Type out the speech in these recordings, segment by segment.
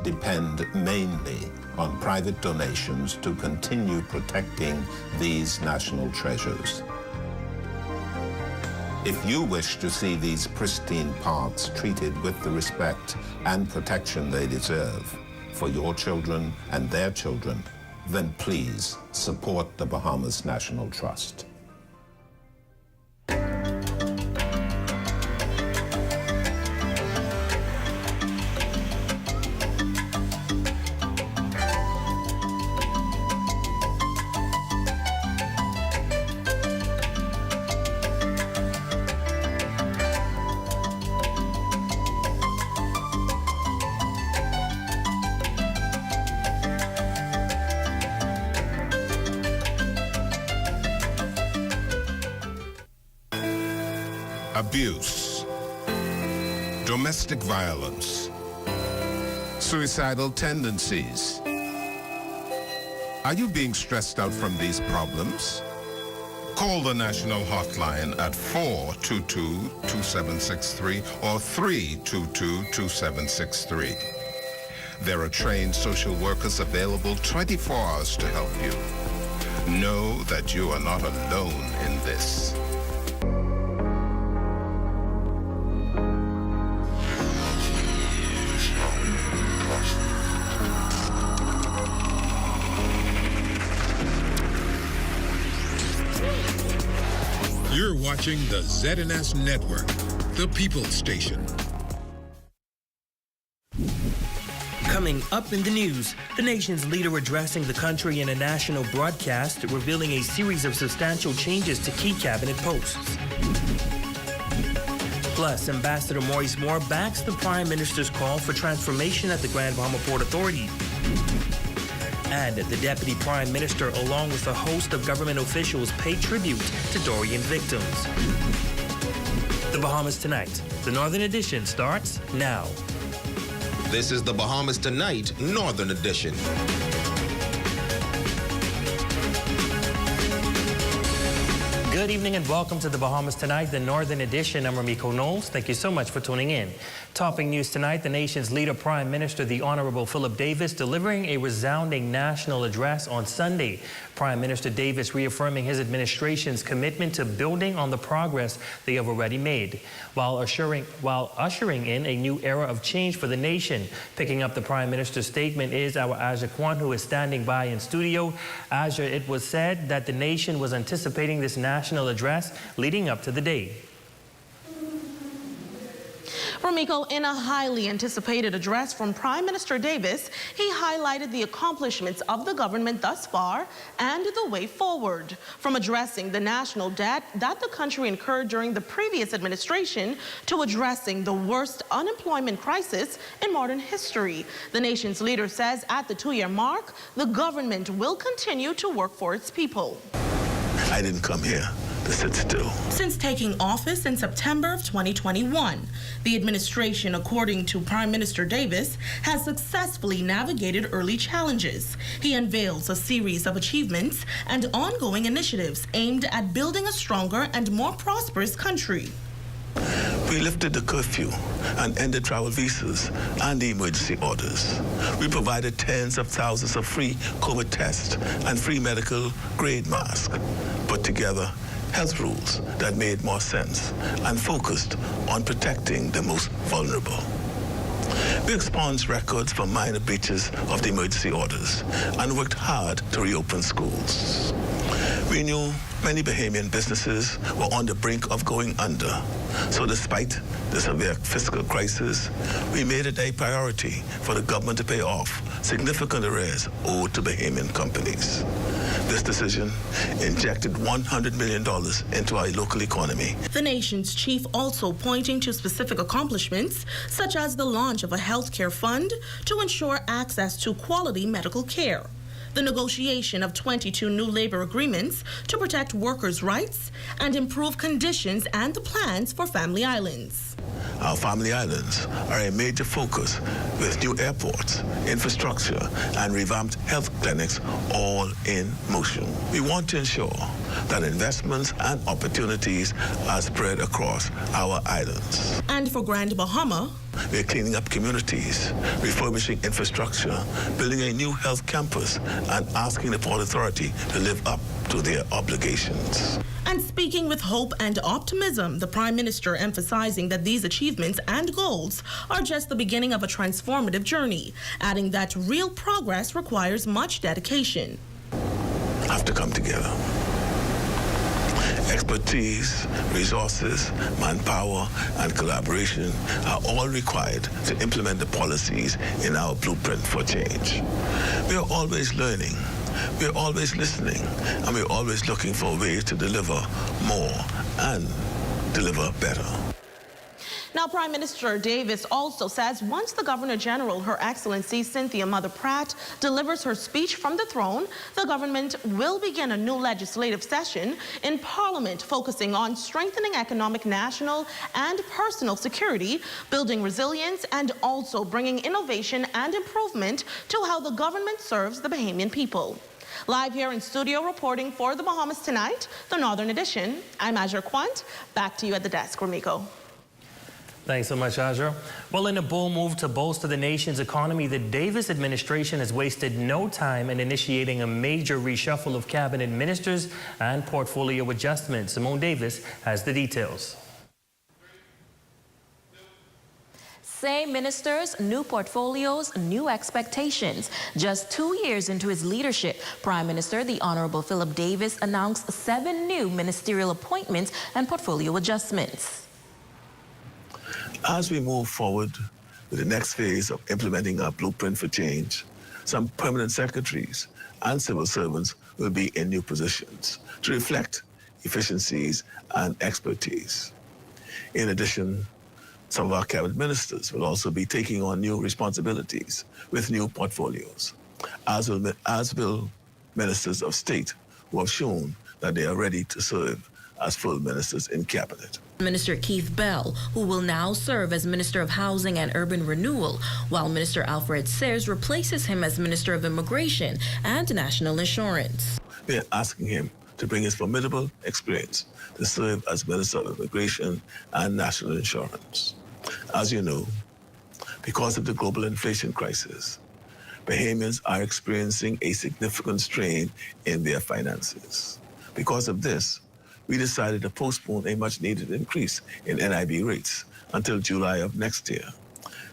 depend mainly on private donations to continue protecting these national treasures. If you wish to see these pristine parks treated with the respect and protection they deserve for your children and their children, then please support the Bahamas National Trust. Abuse, domestic violence, suicidal tendencies. Are you being stressed out from these problems? Call the national hotline at 422-2763 or 322-2763. There are trained social workers available 24 hours to help you. Know that you are not alone in this. You're watching the ZNS Network, the People's Station. Coming up in the news, the nation's leader addressing the country in a national broadcast, revealing a series of substantial changes to key cabinet posts. Plus, Ambassador Maurice Moore backs the Prime Minister's call for transformation at the Grand Bahama Port Authority. And the Deputy Prime Minister, along with a host of government officials, pay tribute to Dorian victims. The Bahamas Tonight. The Northern Edition starts now. This is the Bahamas Tonight, Northern Edition. Good evening and welcome to the Bahamas Tonight, the Northern Edition. I'm Ramiko Knowles. Thank you so much for tuning in. Topping news tonight, the nation's leader, Prime Minister, the Honorable Philip Davis, delivering a resounding national address on Sunday. Prime Minister Davis reaffirming his administration's commitment to building on the progress they have already made, while ushering in a new era of change for the nation. Picking up the Prime Minister's statement is our Aja Kwan, who is standing by in studio. Aja, it was said that the nation was anticipating this national address leading up to the day. Ramiko, in a highly anticipated address from Prime Minister Davis, he highlighted the accomplishments of the government thus far and the way forward. From addressing the national debt that the country incurred during the previous administration to addressing the worst unemployment crisis in modern history. The nation's leader says at the 2-year mark, the government will continue to work for its people. I didn't come here to sit still. Since taking office in September of 2021, the administration, according to Prime Minister Davis, has successfully navigated early challenges. He unveils a series of achievements and ongoing initiatives aimed at building a stronger and more prosperous country. We lifted the curfew and ended travel visas and the emergency orders. We provided tens of thousands of free COVID tests and free medical grade masks, put together health rules that made more sense and focused on protecting the most vulnerable. We expunged records for minor breaches of the emergency orders and worked hard to reopen schools. We knew many Bahamian businesses were on the brink of going under. So despite the severe fiscal crisis, we made it a priority for the government to pay off significant arrears owed to Bahamian companies. This decision injected $100 million into our local economy. The nation's chief also pointing to specific accomplishments, such as the launch of a healthcare fund to ensure access to quality medical care, the negotiation of 22 new labor agreements to protect workers' rights and improve conditions, and the plans for family islands. Our family islands are a major focus with new airports, infrastructure, and revamped health clinics all in motion. We want to ensure that investments and opportunities are spread across our islands. And for Grand Bahama, We're cleaning up communities, refurbishing infrastructure, building a new health campus, and asking the Port Authority to live up to their obligations. And speaking with hope and optimism, the Prime Minister emphasizing that these achievements and goals are just the beginning of a transformative journey, adding that real progress requires much dedication. Have to come together. Expertise, resources, manpower, and collaboration are all required to implement the policies in our blueprint for change. We are always learning, we are always listening, and we are always looking for ways to deliver more and deliver better. Now, Prime Minister Davis also says once the Governor General, Her Excellency Cynthia Mother Pratt, delivers her speech from the throne, the government will begin a new legislative session in Parliament focusing on strengthening economic, national, and personal security, building resilience, and also bringing innovation and improvement to how the government serves the Bahamian people. Live here in studio reporting for the Bahamas Tonight, the Northern Edition, I'm Azure Quant. Back to you at the desk, Ramiko. Thanks so much, Azra. Well, in a bold move to bolster the nation's economy, the Davis administration has wasted no time in initiating a major reshuffle of cabinet ministers and portfolio adjustments. Simone Davis has the details. Same ministers, new portfolios, new expectations. Just 2 years into his leadership, Prime Minister, the Honorable Philip Davis, announced 7 new ministerial appointments and portfolio adjustments. As we move forward with the next phase of implementing our blueprint for change, some permanent secretaries and civil servants will be in new positions to reflect efficiencies and expertise. In addition, some of our cabinet ministers will also be taking on new responsibilities with new portfolios, as will ministers of state who have shown that they are ready to serve as full ministers in cabinet. Minister Keith Bell, who will now serve as Minister of Housing and Urban Renewal, while Minister Alfred Sears replaces him as Minister of Immigration and National Insurance. We are asking him to bring his formidable experience to serve as Minister of Immigration and National Insurance. As you know, because of the global inflation crisis, Bahamians are experiencing a significant strain in their finances. Because of this, we decided to postpone a much-needed increase in NIB rates until July of next year.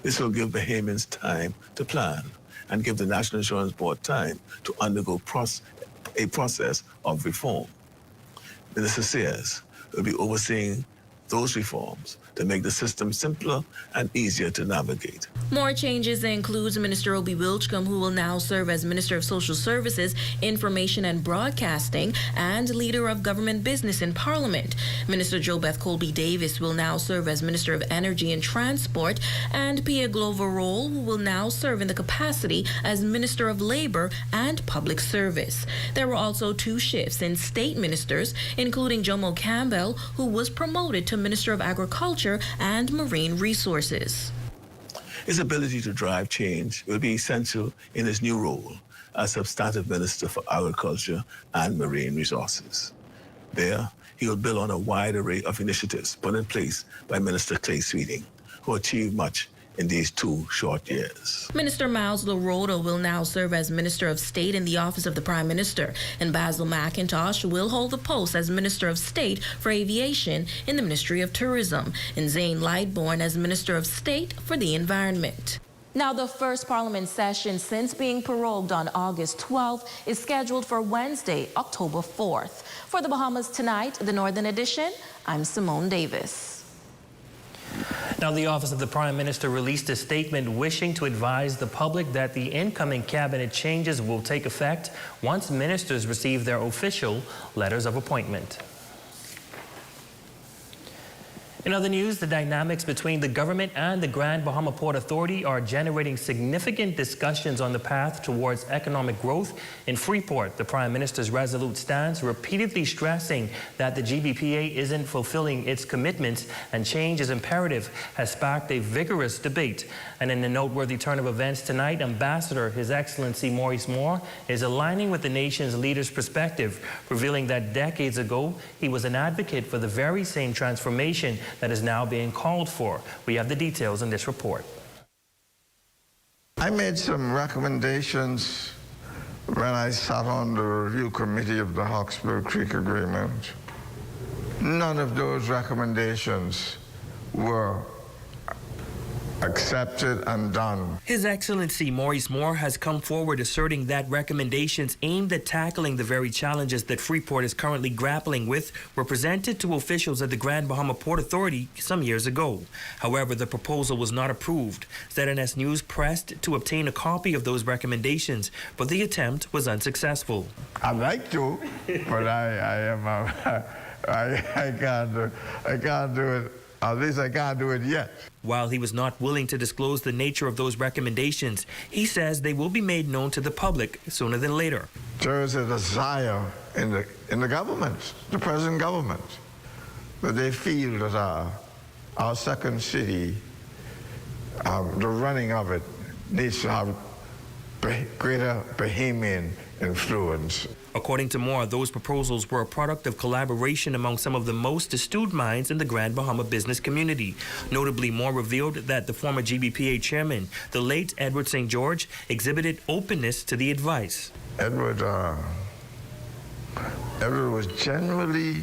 This will give Bahamians time to plan and give the National Insurance Board time to undergo a process of reform. Minister Sears will be overseeing those reforms to make the system simpler and easier to navigate. More changes includes Minister Obi Wilchcombe, who will now serve as Minister of Social Services, Information and Broadcasting, and Leader of Government Business in Parliament. Minister JoBeth Colby Davis will now serve as Minister of Energy and Transport, and Pia Glover Roll, who will now serve in the capacity as Minister of Labor and Public Service. There were also 2 shifts in state ministers, including Jomo Campbell, who was promoted to Minister of Agriculture and Marine Resources. His ability to drive change will be essential in his new role as Substantive Minister for Agriculture and Marine Resources. There, he will build on a wide array of initiatives put in place by Minister Clay Sweeting, who achieved much in these 2 short years. Minister Miles LaRoda will now serve as Minister of State in the Office of the Prime Minister, and Basil McIntosh will hold the post as Minister of State for Aviation in the Ministry of Tourism, and Zane Lightbourne as Minister of State for the Environment. Now, the first Parliament session since being prorogued on August 12th is scheduled for Wednesday, October 4th. For the Bahamas Tonight, the Northern Edition, I'm Simone Davis. Now, the Office of the Prime Minister released a statement wishing to advise the public that the incoming cabinet changes will take effect once ministers receive their official letters of appointment. In other news, the dynamics between the government and the Grand Bahama Port Authority are generating significant discussions on the path towards economic growth in Freeport. The Prime Minister's resolute stance, repeatedly stressing that the GBPA isn't fulfilling its commitments and change is imperative, has sparked a vigorous debate. And in a noteworthy turn of events tonight, Ambassador His Excellency Maurice Moore is aligning with the nation's leader's perspective, revealing that decades ago he was an advocate for the very same transformation that is now being called for. We have the details in this report. I made some recommendations when I sat on the review committee of the Hawkesbury Creek Agreement. None of those recommendations were accepted and done. His Excellency Maurice Moore has come forward asserting that recommendations aimed at tackling the very challenges that Freeport is currently grappling with were presented to officials at the Grand Bahama Port Authority some years ago. However, the proposal was not approved. ZNS News pressed to obtain a copy of those recommendations, but the attempt was unsuccessful. I'd like to, but I can't do it. At least I can't do it yet. While he was not willing to disclose the nature of those recommendations, he says they will be made known to the public sooner than later. There is a desire in the government, the present government, that they feel that our second city, the running of it, needs to have greater Bahamian influence. According to Moore, those proposals were a product of collaboration among some of the most astute minds in the Grand Bahama business community. Notably, Moore revealed that the former GBPA chairman, the late Edward St. George, exhibited openness to the advice. Edward was generally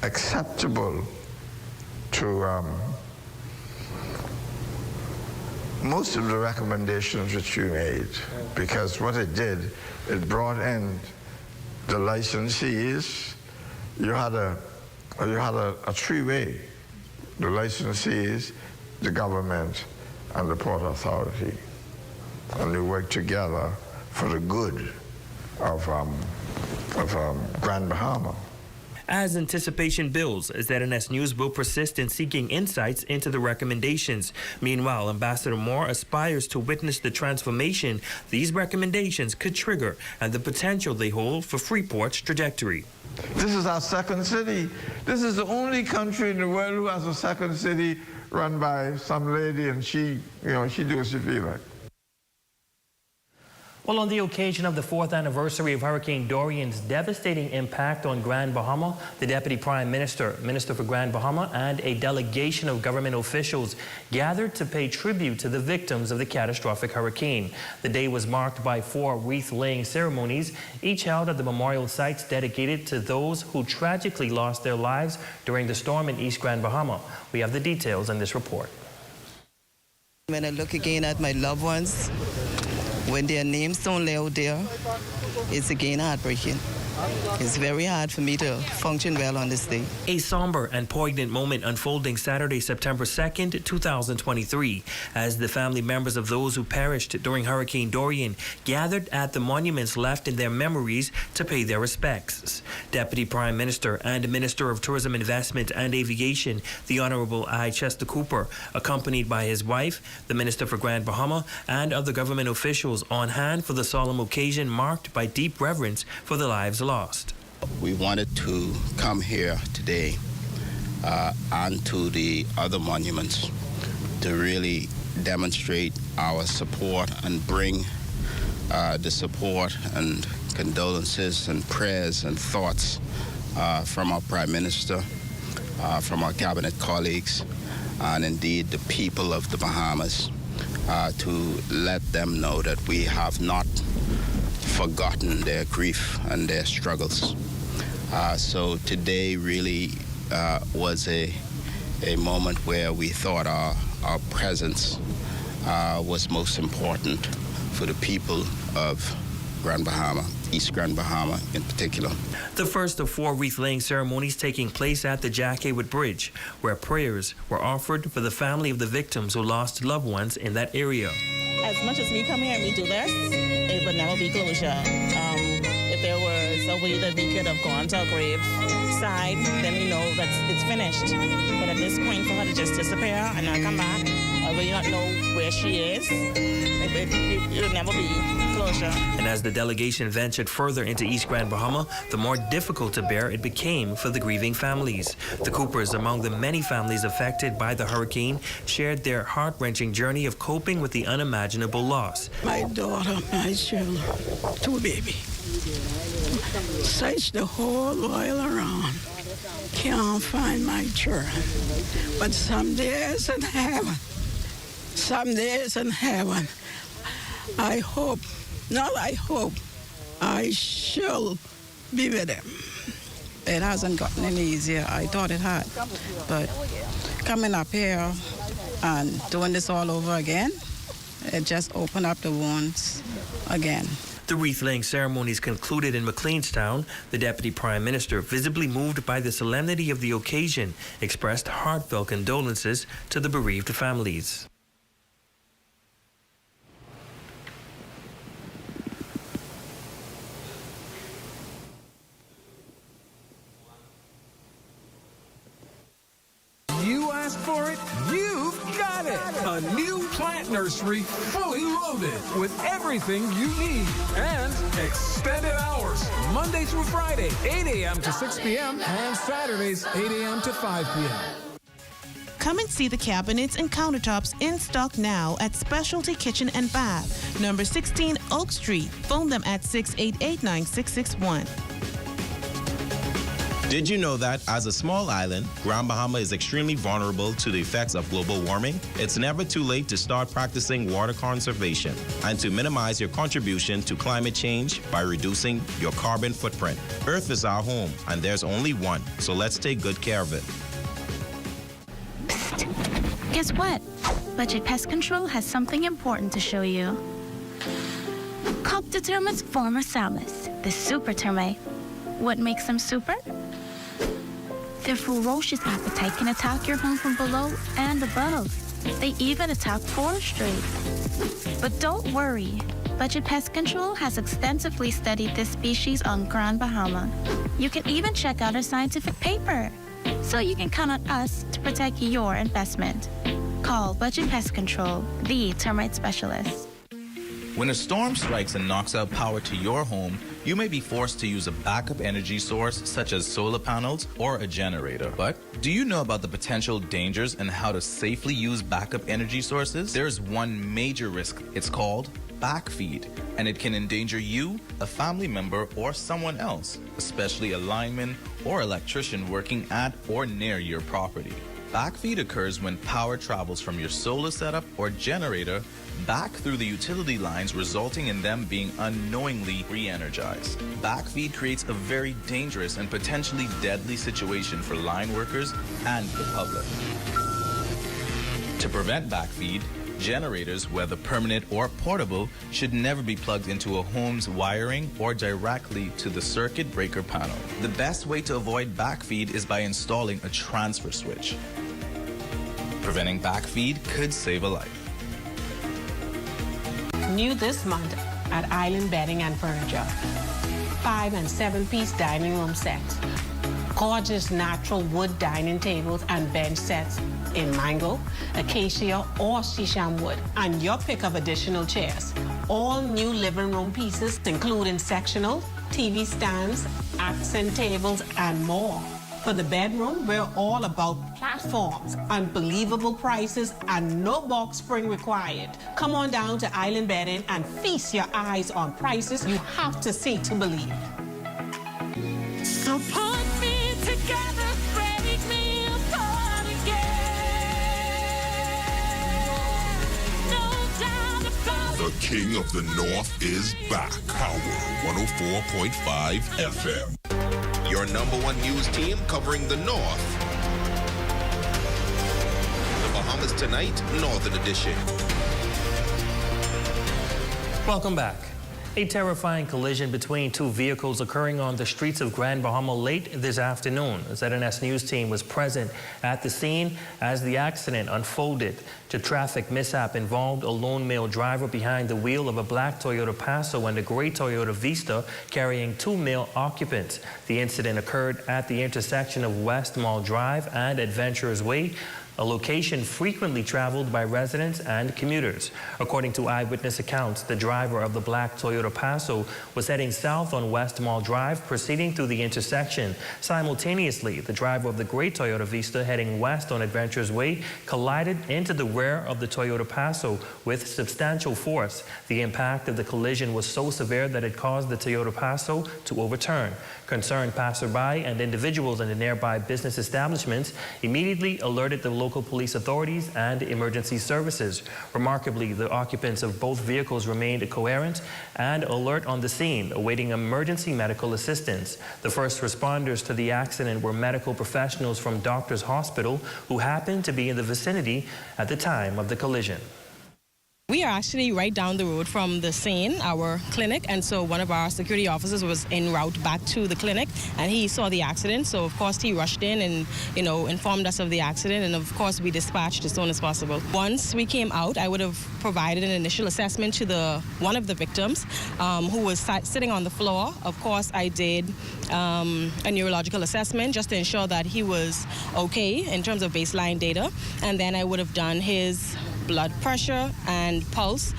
acceptable to most of the recommendations that you made, because what it did, it brought in the licensees. You had a three-way: the licensees, the government, and the Port Authority, and they worked together for the good of Grand Bahama. As anticipation builds, ZNS News will persist in seeking insights into the recommendations. Meanwhile, Ambassador Moore aspires to witness the transformation these recommendations could trigger and the potential they hold for Freeport's trajectory. This is our second city. This is the only country in the world who has a second city run by some lady, and she do what she feels like. Well, on the occasion of the 4th anniversary of Hurricane Dorian's devastating impact on Grand Bahama, the Deputy Prime Minister, Minister for Grand Bahama, and a delegation of government officials gathered to pay tribute to the victims of the catastrophic hurricane. The day was marked by 4 wreath-laying ceremonies, each held at the memorial sites dedicated to those who tragically lost their lives during the storm in East Grand Bahama. We have the details in this report. When I look again at my loved ones, when their names don't lay out there, it's again heartbreaking. It's very hard for me to function well on this day. A somber and poignant moment unfolding Saturday, September 2nd, 2023, as the family members of those who perished during Hurricane Dorian gathered at the monuments left in their memories to pay their respects. Deputy Prime Minister and Minister of Tourism Investment and Aviation, the Honorable I. Chester Cooper, accompanied by his wife, the Minister for Grand Bahama, and other government officials on hand for the solemn occasion marked by deep reverence for the lives lost. We wanted to come here today and to the other monuments to really demonstrate our support and bring the support and condolences and prayers and thoughts from our Prime Minister, from our cabinet colleagues, and indeed the people of the Bahamas, to let them know that we have not forgotten their grief and their struggles. So today really was a moment where we thought our presence was most important for the people of Grand Bahama, East Grand Bahama in particular. The first of 4 wreath-laying ceremonies taking place at the Jack Haywood Bridge, where prayers were offered for the family of the victims who lost loved ones in that area. As much as we come here and we do this, it would never be closure. If there was a way that we could have gone to a grave side, then we know that it's finished. But at this point, for her to just disappear and not come back, or we don't know where she is, it would never be closure. And as the delegation ventured further into East Grand Bahama, the more difficult to bear it became for the grieving families. The Coopers, among the many families affected by the hurricane, shared their heart-wrenching journey of coping with the unimaginable loss. My daughter, my children, 2 babies. Searched the whole while around. can't find my children. But someday it's in heaven. Someday it's in heaven. I hope, I shall be with them. It hasn't gotten any easier. I thought it had. But coming up here and doing this all over again, it just opened up the wounds again. The wreath-laying ceremonies concluded in McLeanstown. The Deputy Prime Minister, visibly moved by the solemnity of the occasion, expressed heartfelt condolences to the bereaved families. You asked for it, you've got it. A new plant nursery, fully loaded with everything you need and extended hours. Monday through Friday, 8 a.m. to 6 p.m. and Saturdays, 8 a.m. to 5 p.m. Come and see the cabinets and countertops in stock now at Specialty Kitchen and Bath, number 16 Oak Street. Phone them at 688-9661. Did you know that as a small island, Grand Bahama is extremely vulnerable to the effects of global warming? It's never too late to start practicing water conservation and to minimize your contribution to climate change by reducing your carbon footprint. Earth is our home, and there's only one, so let's take good care of it. Psst. Guess what? Budget Pest Control has something important to show you. Cobb Determined's former Salus, the super termite. What makes them super? Their ferocious appetite can attack your home from below and above. They even attack forestry. But don't worry. Budget Pest Control has extensively studied this species on Grand Bahama. You can even check out our scientific paper. So you can count on us to protect your investment. Call Budget Pest Control, the termite specialist. When a storm strikes and knocks out power to your home, you may be forced to use a backup energy source such as solar panels or a generator. But do you know about the potential dangers and how to safely use backup energy sources? There's one major risk. It's called backfeed, and it can endanger you, a family member, or someone else, especially a lineman or electrician working at or near your property. Backfeed occurs when power travels from your solar setup or generator back through the utility lines, resulting in them being unknowingly re-energized. Backfeed creates a very dangerous and potentially deadly situation for line workers and the public. To prevent backfeed, generators, whether permanent or portable, should never be plugged into a home's wiring or directly to the circuit breaker panel. The best way to avoid backfeed is by installing a transfer switch. Preventing backfeed could save a life. New this month at Island Bedding and Furniture. 5- and 7-piece dining room sets. Gorgeous natural wood dining tables and bench sets in mango, acacia, or shisham wood, and your pick of additional chairs. All new living room pieces, including sectional, TV stands, accent tables, and more. For the bedroom, we're all about platforms, unbelievable prices, and no box spring required. Come on down to Island Bedding and feast your eyes on prices you have to see to believe. So put me together, break me apart again. No doubt about it. The King of the North is back. Power 104.5 FM. Your #1 news team covering the North. The Bahamas Tonight, Northern Edition. Welcome back. A terrifying collision between two vehicles occurring on the streets of Grand Bahama late this afternoon. The ZNS News team was present at the scene as the accident unfolded. The traffic mishap involved a lone male driver behind the wheel of a black Toyota Passo and a gray Toyota Vista carrying 2 male occupants. The incident occurred at the intersection of West Mall Drive and Adventurers Way. a location frequently traveled by residents and commuters. According to eyewitness accounts, the driver of the black Toyota Passo was heading south on West Mall Drive, proceeding through the intersection. Simultaneously, the driver of the gray Toyota Vista heading west on Adventures Way collided into the rear of the Toyota Passo with substantial force. The impact of the collision was so severe that it caused the Toyota Passo to overturn. Concerned passerby and individuals in the nearby business establishments immediately alerted the local police authorities and emergency services. Remarkably, the occupants of both vehicles remained coherent and alert on the scene, awaiting emergency medical assistance. The first responders to the accident were medical professionals from Doctors Hospital who happened to be in the vicinity at the time of the collision. We are actually right down the road from the scene, our clinic, and so one of our security officers was en route back to the clinic, and he saw the accident. So of course he rushed in and, informed us of the accident, and of course we dispatched as soon as possible. Once we came out, I would have provided an initial assessment to one of the victims who was sitting on the floor. Of course, I did a neurological assessment just to ensure that he was okay in terms of baseline data, and then I would have done his blood pressure and pulse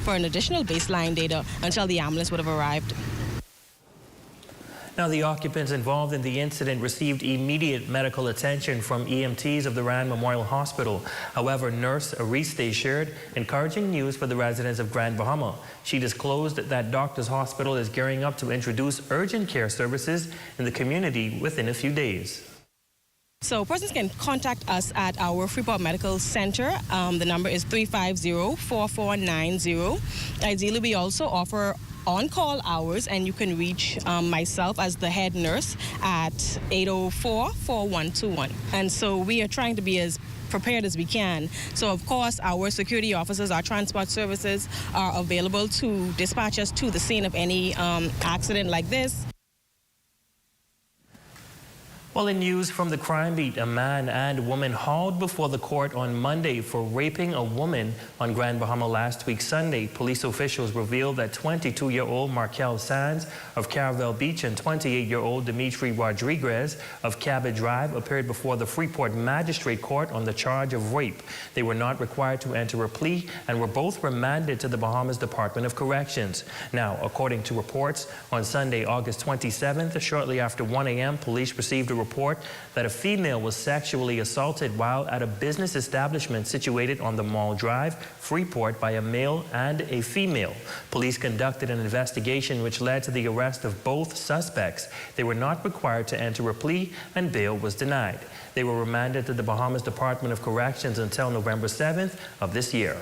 for an additional baseline data until the ambulance would have arrived. Now, the occupants involved in the incident received immediate medical attention from EMTs of the Rand Memorial Hospital. However, nurse Ariste shared encouraging news for the residents of Grand Bahama. She disclosed that Doctors Hospital is gearing up to introduce urgent care services in the community within a few days. So persons can contact us at our Freeport Medical Center. The number is 350-4490. Ideally, we also offer on-call hours, and you can reach myself as the head nurse at 804-4121. And so we are trying to be as prepared as we can. So of course our security officers, our transport services are available to dispatch us to the scene of any accident like this. Well, in news from the crime beat, a man and woman hauled before the court on Monday for raping a woman on Grand Bahama last week Sunday. Police officials revealed that 22-year-old Markel Sands of Caravelle Beach and 28-year-old Dimitri Rodriguez of Cabot Drive appeared before the Freeport Magistrate Court on the charge of rape. They were not required to enter a plea and were both remanded to the Bahamas Department of Corrections. Now, according to reports, on Sunday, August 27th, shortly after 1 a.m., police received a report that a female was sexually assaulted while at a business establishment situated on the Mall Drive, Freeport, by a male and a female. Police conducted an investigation which led to the arrest of both suspects. They were not required to enter a plea and bail was denied. They were remanded to the Bahamas Department of Corrections until November 7th of this year.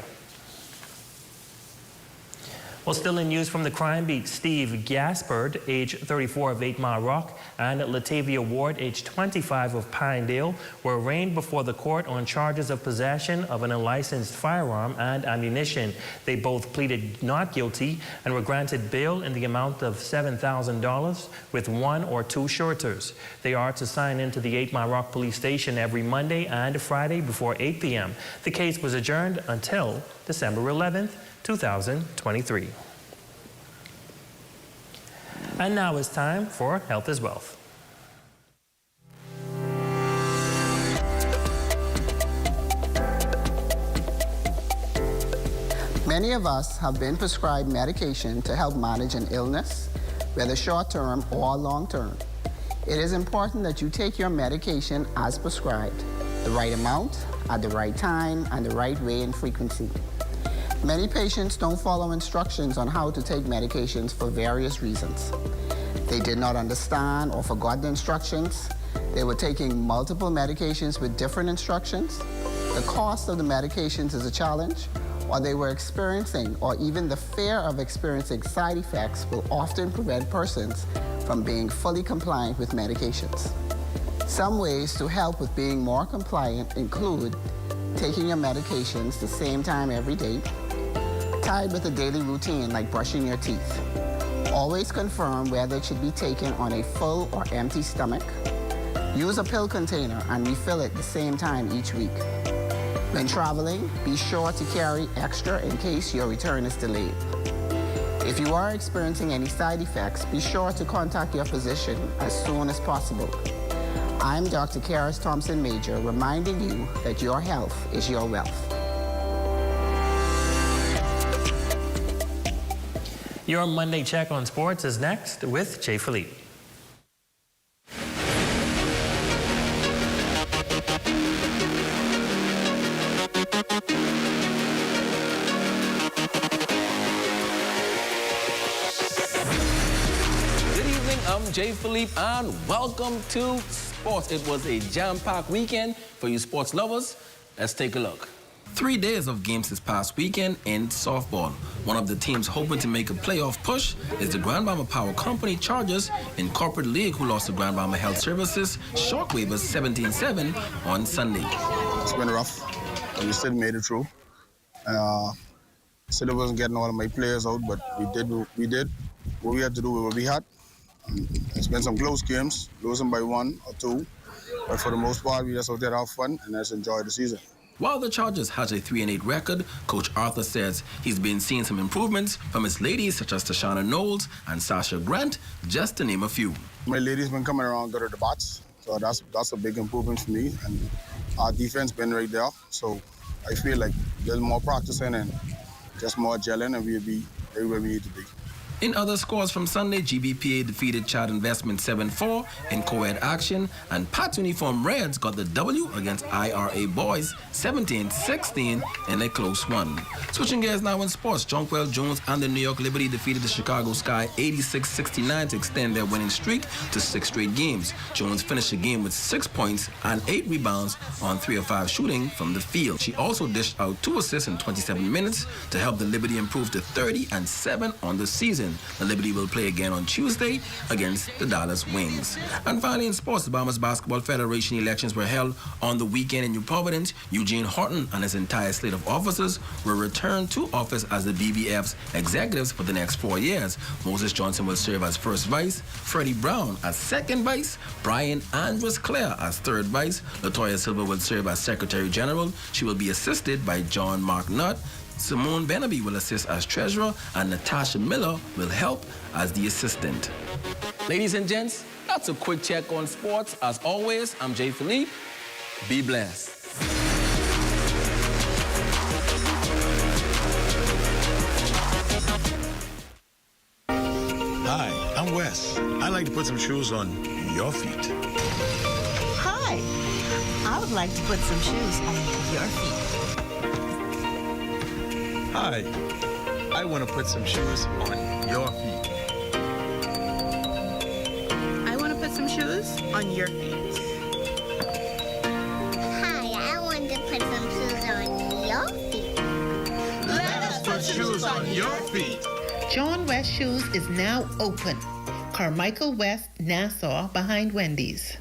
Well, still in news from the crime beat, Steve Gaspard, age 34 of 8 Mile Rock, and Latavia Ward, age 25 of Pinedale, were arraigned before the court on charges of possession of an unlicensed firearm and ammunition. They both pleaded not guilty and were granted bail in the amount of $7,000 with 1 or 2 suretors. They are to sign into the 8 Mile Rock Police Station every Monday and Friday before 8 p.m. The case was adjourned until December 11th, 2023. And now it's time for Health is Wealth. Many of us have been prescribed medication to help manage an illness, whether short-term or long-term. It is important that you take your medication as prescribed, the right amount, at the right time, and the right way and frequency. Many patients don't follow instructions on how to take medications for various reasons. They did not understand or forgot the instructions. They were taking multiple medications with different instructions. The cost of the medications is a challenge, or they were experiencing, or even the fear of experiencing side effects will often prevent persons from being fully compliant with medications. Some ways to help with being more compliant include taking your medications the same time every day, tied with a daily routine like brushing your teeth. Always confirm whether it should be taken on a full or empty stomach. Use a pill container and refill it the same time each week. When traveling, be sure to carry extra in case your return is delayed. If you are experiencing any side effects, be sure to contact your physician as soon as possible. I'm Dr. Karis Thompson Major, reminding you that your health is your wealth. Your Monday Check on Sports is next with Jay Philippe. I'm Jay Philippe and welcome to Sports. It was a jam-packed weekend for you sports lovers. Let's take a look. 3 days of games this past weekend in softball. One of the teams hoping to make a playoff push is the Grand Bahama Power Company Chargers in Corporate League, who lost to Grand Bahama Health Services Shockwavers 17-7 on Sunday. It's been rough, but we still made it through. Still wasn't getting all of my players out, but we did what we had to do with what we had. It's been some close games, losing by 1 or 2, but for the most part, we just out there to have fun and just enjoy the season. While the Chargers has a 3-8 record, Coach Arthur says he's been seeing some improvements from his ladies such as Tashana Knowles and Sasha Grant, just to name a few. My ladies been coming around good at the bats, so that's a big improvement for me, and our defense been right there, so I feel like there's more practicing and just more gelling, and we'll be where we need to be. In other scores from Sunday, GBPA defeated Chad Investment 7-4 in co-ed action, and Pat's Uniform Reds got the W against IRA Boys 17-16 in a close one. Switching gears now in sports, Jonquil Jones and the New York Liberty defeated the Chicago Sky 86-69 to extend their winning streak to 6 straight games. Jones finished the game with 6 points and 8 rebounds on 3 of 5 shooting from the field. She also dished out 2 assists in 27 minutes to help the Liberty improve to 30-7 on the season. The Liberty will play again on Tuesday against the Dallas Wings. And finally in sports, the Bahamas Basketball Federation elections were held on the weekend in New Providence. Eugene Horton and his entire slate of officers will return to office as the BBF's executives for the next 4 years. Moses Johnson will serve as first vice, Freddie Brown as second vice, Brian Andrews Clare as third vice, Latoya Silva will serve as secretary general. She will be assisted by John Mark Nutt. Simone Benaby will assist as treasurer, and Natasha Miller will help as the assistant. Ladies and gents, that's a quick check on sports. As always, I'm Jay Philippe. Be blessed. Hi, I'm Wes. I like to put some shoes on your feet. Hi, I would like to put some shoes on your feet. Hi, I want to put some shoes on your feet. I want to put some shoes on your feet. Hi, I want to put some shoes on your feet. Let us put shoes on your feet. John West Shoes is now open. Carmichael West, Nassau, behind Wendy's.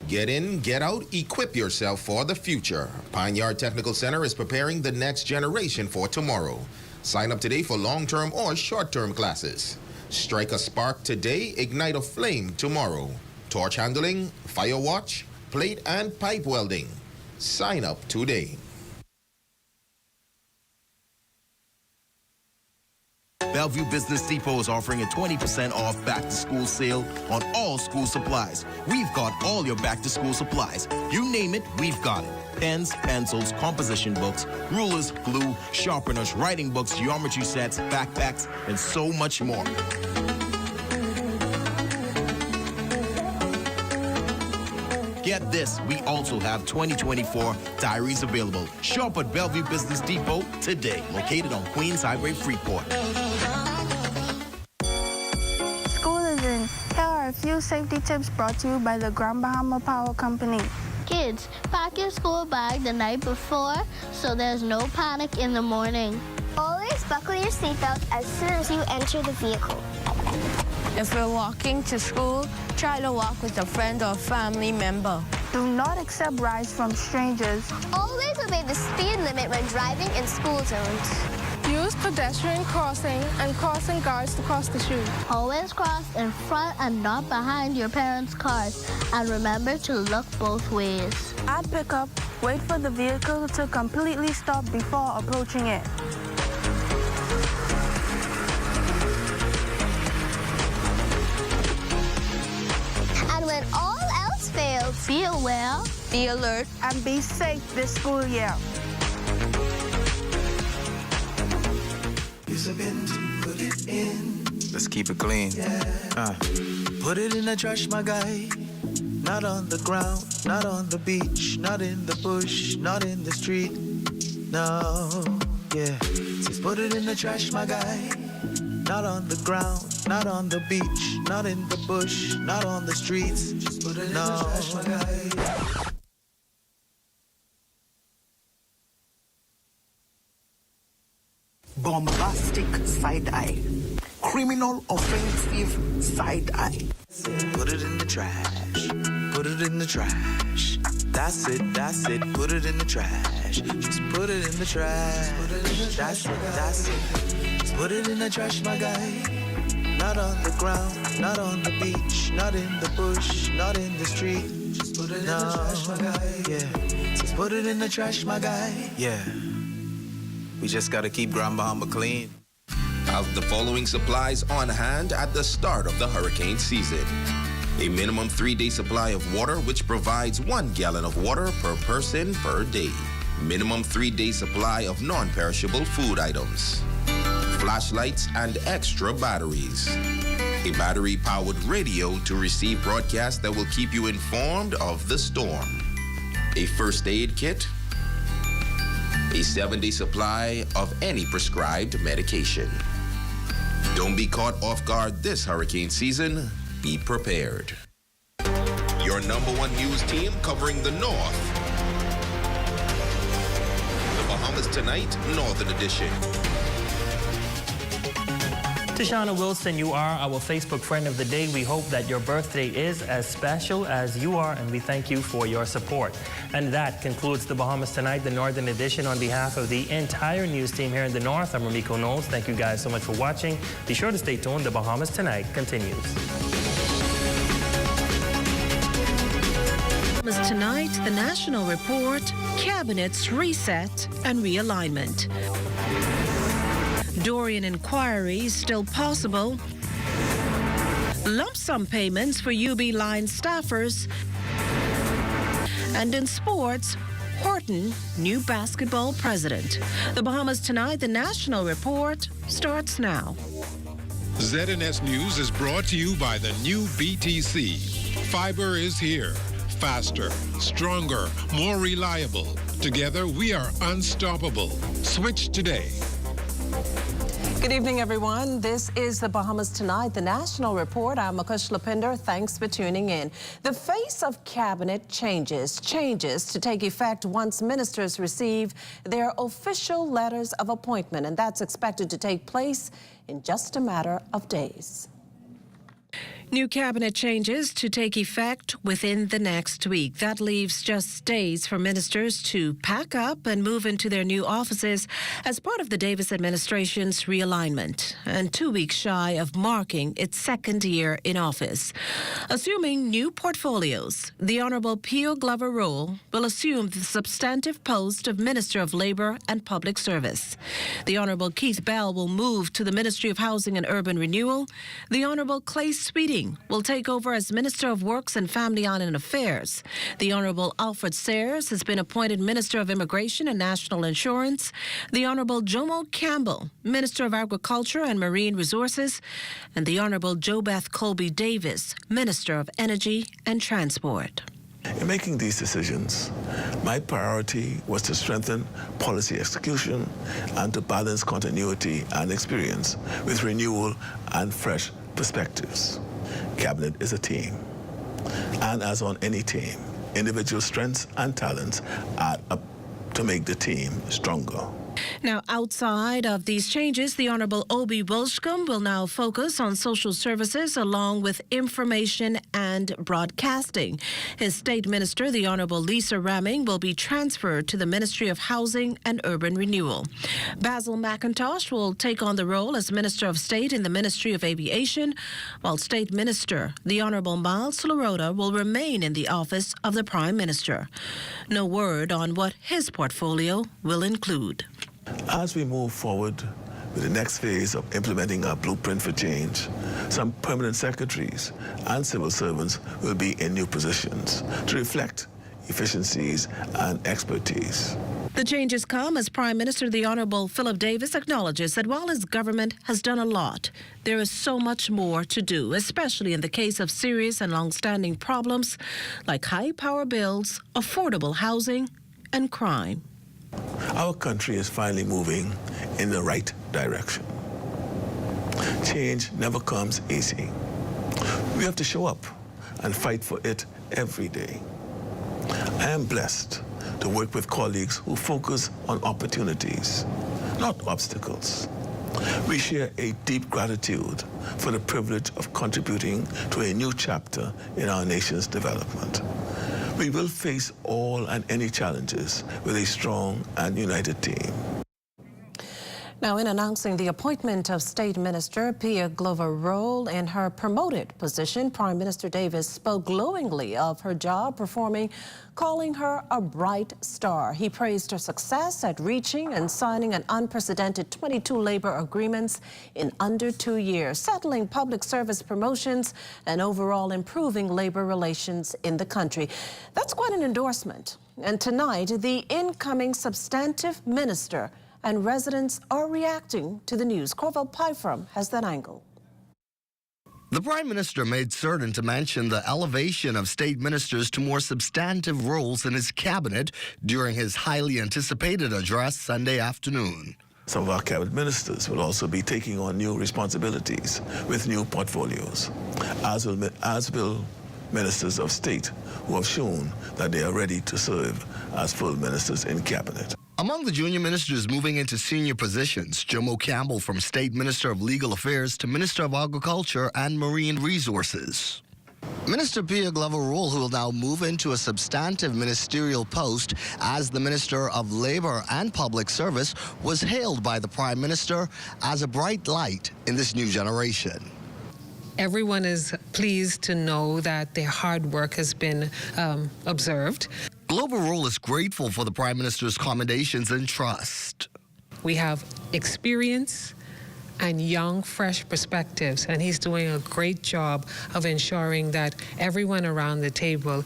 Get in, get out, equip yourself for the future. Pine Yard Technical Center is preparing the next generation for tomorrow. Sign up today for long-term or short-term classes. Strike a spark today, ignite a flame tomorrow. Torch handling, fire watch, plate and pipe welding. Sign up today. Bellevue Business Depot is offering a 20% off back-to-school sale on all school supplies. We've got all your back-to-school supplies. You name it, we've got it. Pens, pencils, composition books, rulers, glue, sharpeners, writing books, geometry sets, backpacks, and so much more. Get this, we also have 2024 diaries available. Shop at Bellevue Business Depot today, located on Queens Highway, Freeport. School is in. Here are a few safety tips brought to you by the Grand Bahama Power Company. Kids, pack your school bag the night before so there's no panic in the morning. Always buckle your seatbelt as soon as you enter the vehicle. If you're walking to school, try to walk with a friend or family member. Do not accept rides from strangers. Always obey the speed limit when driving in school zones. Use pedestrian crossing and crossing guards to cross the street. Always cross in front and not behind your parents' cars. And remember to look both ways. At pickup, wait for the vehicle to completely stop before approaching it. And when all else fails, Be alert and be safe this school year. Put it in. Let's keep it clean. Put it in the trash, my guy. Not on the ground, not on the beach, not in the bush, not in the street. No, yeah. Just put it in the trash, my guy. Not on the ground, not on the beach, not in the bush, not on the streets. Just put it in the trash, my guy. Bombastic side-eye. Criminal offensive side-eye. Put it in the trash. Put it in the trash. That's it, that's it. Put it in the trash. Just put it in the trash. That's it, that's it. Just put it in the trash, my guy. Not on the ground, not on the beach, not in the bush, not in the street. Just put it in the trash, my guy. Yeah. Just put it in the trash, my guy. Yeah. We just gotta keep Grand Bahama clean. Have the following supplies on hand at the start of the hurricane season. A minimum 3-day supply of water, which provides 1 gallon of water per person per day. Minimum 3-day supply of non-perishable food items. Flashlights and extra batteries. A battery-powered radio to receive broadcasts that will keep you informed of the storm. A first aid kit. A 7-day supply of any prescribed medication. Don't be caught off guard this hurricane season. Be prepared. Your #1 news team covering the North. The Bahamas Tonight, Northern Edition. Tashana Wilson, you are our Facebook friend of the day. We hope that your birthday is as special as you are, and we thank you for your support. And that concludes the Bahamas Tonight, the Northern Edition. On behalf of the entire news team here in the North, I'm Ramiko Knowles. Thank you guys so much for watching. Be sure to stay tuned. The Bahamas Tonight continues. Tonight, the National Report, Cabinet's Reset and Realignment. Dorian inquiry still possible. Lump sum payments for UB Line staffers. And in sports, Horton, new basketball president. The Bahamas Tonight, the National Report, starts now. ZNS News is brought to you by the new BTC. Fiber is here. Faster, stronger, more reliable. Together, we are unstoppable. Switch today. Good evening, everyone. This is the Bahamas Tonight, the National Report. I'm Akush Lapinder. Thanks for tuning in. The face of cabinet changes to take effect once ministers receive their official letters of appointment, and that's expected to take place in just a matter of days. New cabinet changes to take effect within the next week. That leaves just days for ministers to pack up and move into their new offices as part of the Davis administration's realignment, and 2 weeks shy of marking its second year in office. Assuming new portfolios, the Honourable Pio Glover Roll will assume the substantive post of Minister of Labour and Public Service. The Honourable Keith Bell will move to the Ministry of Housing and Urban Renewal. The Honourable Clay Sweeting will take over as Minister of Works and Family Island Affairs. The Honourable Alfred Sayers has been appointed Minister of Immigration and National Insurance. The Honourable Jomo Campbell, Minister of Agriculture and Marine Resources. And the Honourable JoBeth Colby Davis, Minister of Energy and Transport. In making these decisions, my priority was to strengthen policy execution and to balance continuity and experience with renewal and fresh perspectives. Cabinet is a team, and as on any team, individual strengths and talents add up to make the team stronger. Now, outside of these changes, the Honourable Obi Wilshcombe will now focus on social services along with information and broadcasting. His state minister, the Honourable Lisa Ramming, will be transferred to the Ministry of Housing and Urban Renewal. Basil McIntosh will take on the role as Minister of State in the Ministry of Aviation, while State Minister, the Honourable Miles Larota, will remain in the office of the Prime Minister. No word on what his portfolio will include. As we move forward with the next phase of implementing our blueprint for change, some permanent secretaries and civil servants will be in new positions to reflect efficiencies, and expertise. The changes come as Prime Minister the Honourable Philip Davis acknowledges that while his government has done a lot, there is so much more to do, especially in the case of serious and long-standing problems like high power bills, affordable housing, and crime. Our country is finally moving in the right direction. Change never comes easy. We have to show up and fight for it every day. I am blessed to work with colleagues who focus on opportunities, not obstacles. We share a deep gratitude for the privilege of contributing to a new chapter in our nation's development. We will face all and any challenges with a strong and united team. Now, in announcing the appointment of State Minister Pia Glover-Roll in her promoted position, Prime Minister Davis spoke glowingly of her job performing, calling her a bright star. He praised her success at reaching and signing an unprecedented 22 labor agreements in under 2 years, settling public service promotions and overall improving labor relations in the country. That's quite an endorsement. And tonight, the incoming substantive minister and residents are reacting to the news. Corval Pyfrom has that angle. The Prime Minister made certain to mention the elevation of state ministers to more substantive roles in his cabinet during his highly anticipated address Sunday afternoon. Some of our cabinet ministers will also be taking on new responsibilities with new portfolios, as will ministers of state who have shown that they are ready to serve as full ministers in cabinet. Among the junior ministers moving into senior positions, Jomo Campbell from State Minister of Legal Affairs to Minister of Agriculture and Marine Resources. Minister Pia Glover-Roll, who will now move into a substantive ministerial post as the Minister of Labor and Public Service, was hailed by the Prime Minister as a bright light in this new generation. Everyone is pleased to know that their hard work has been observed. Glover-Roll is grateful for the Prime Minister's commendations and trust. We have experience and young, fresh perspectives, and he's doing a great job of ensuring that everyone around the table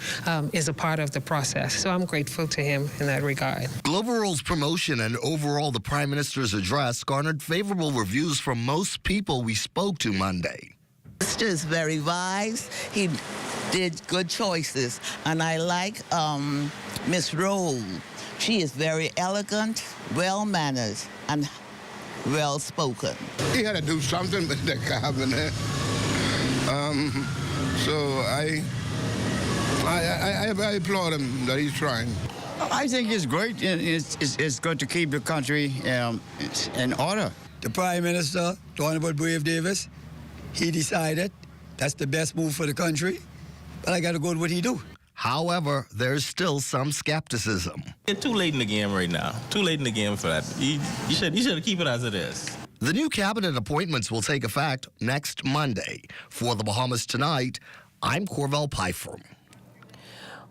is a part of the process. So I'm grateful to him in that regard. Glover-Roll's promotion and overall the Prime Minister's address garnered favorable reviews from most people we spoke to Monday. Mr. is very wise. He did good choices, and I like Miss Roll. She is very elegant, well-mannered, and well-spoken. He had to do something with the cabinet. So I applaud him that he's trying. I think it's great. It's good to keep the country in order. The Prime Minister, the Honourable Brave Davis, he decided that's the best move for the country, but I got to go with what he do. However, there's still some skepticism. It's too late in the game right now. Too late in the game for that. You should keep it as it is. The new cabinet appointments will take effect next Monday. For the Bahamas Tonight, I'm Corval Pyfrom.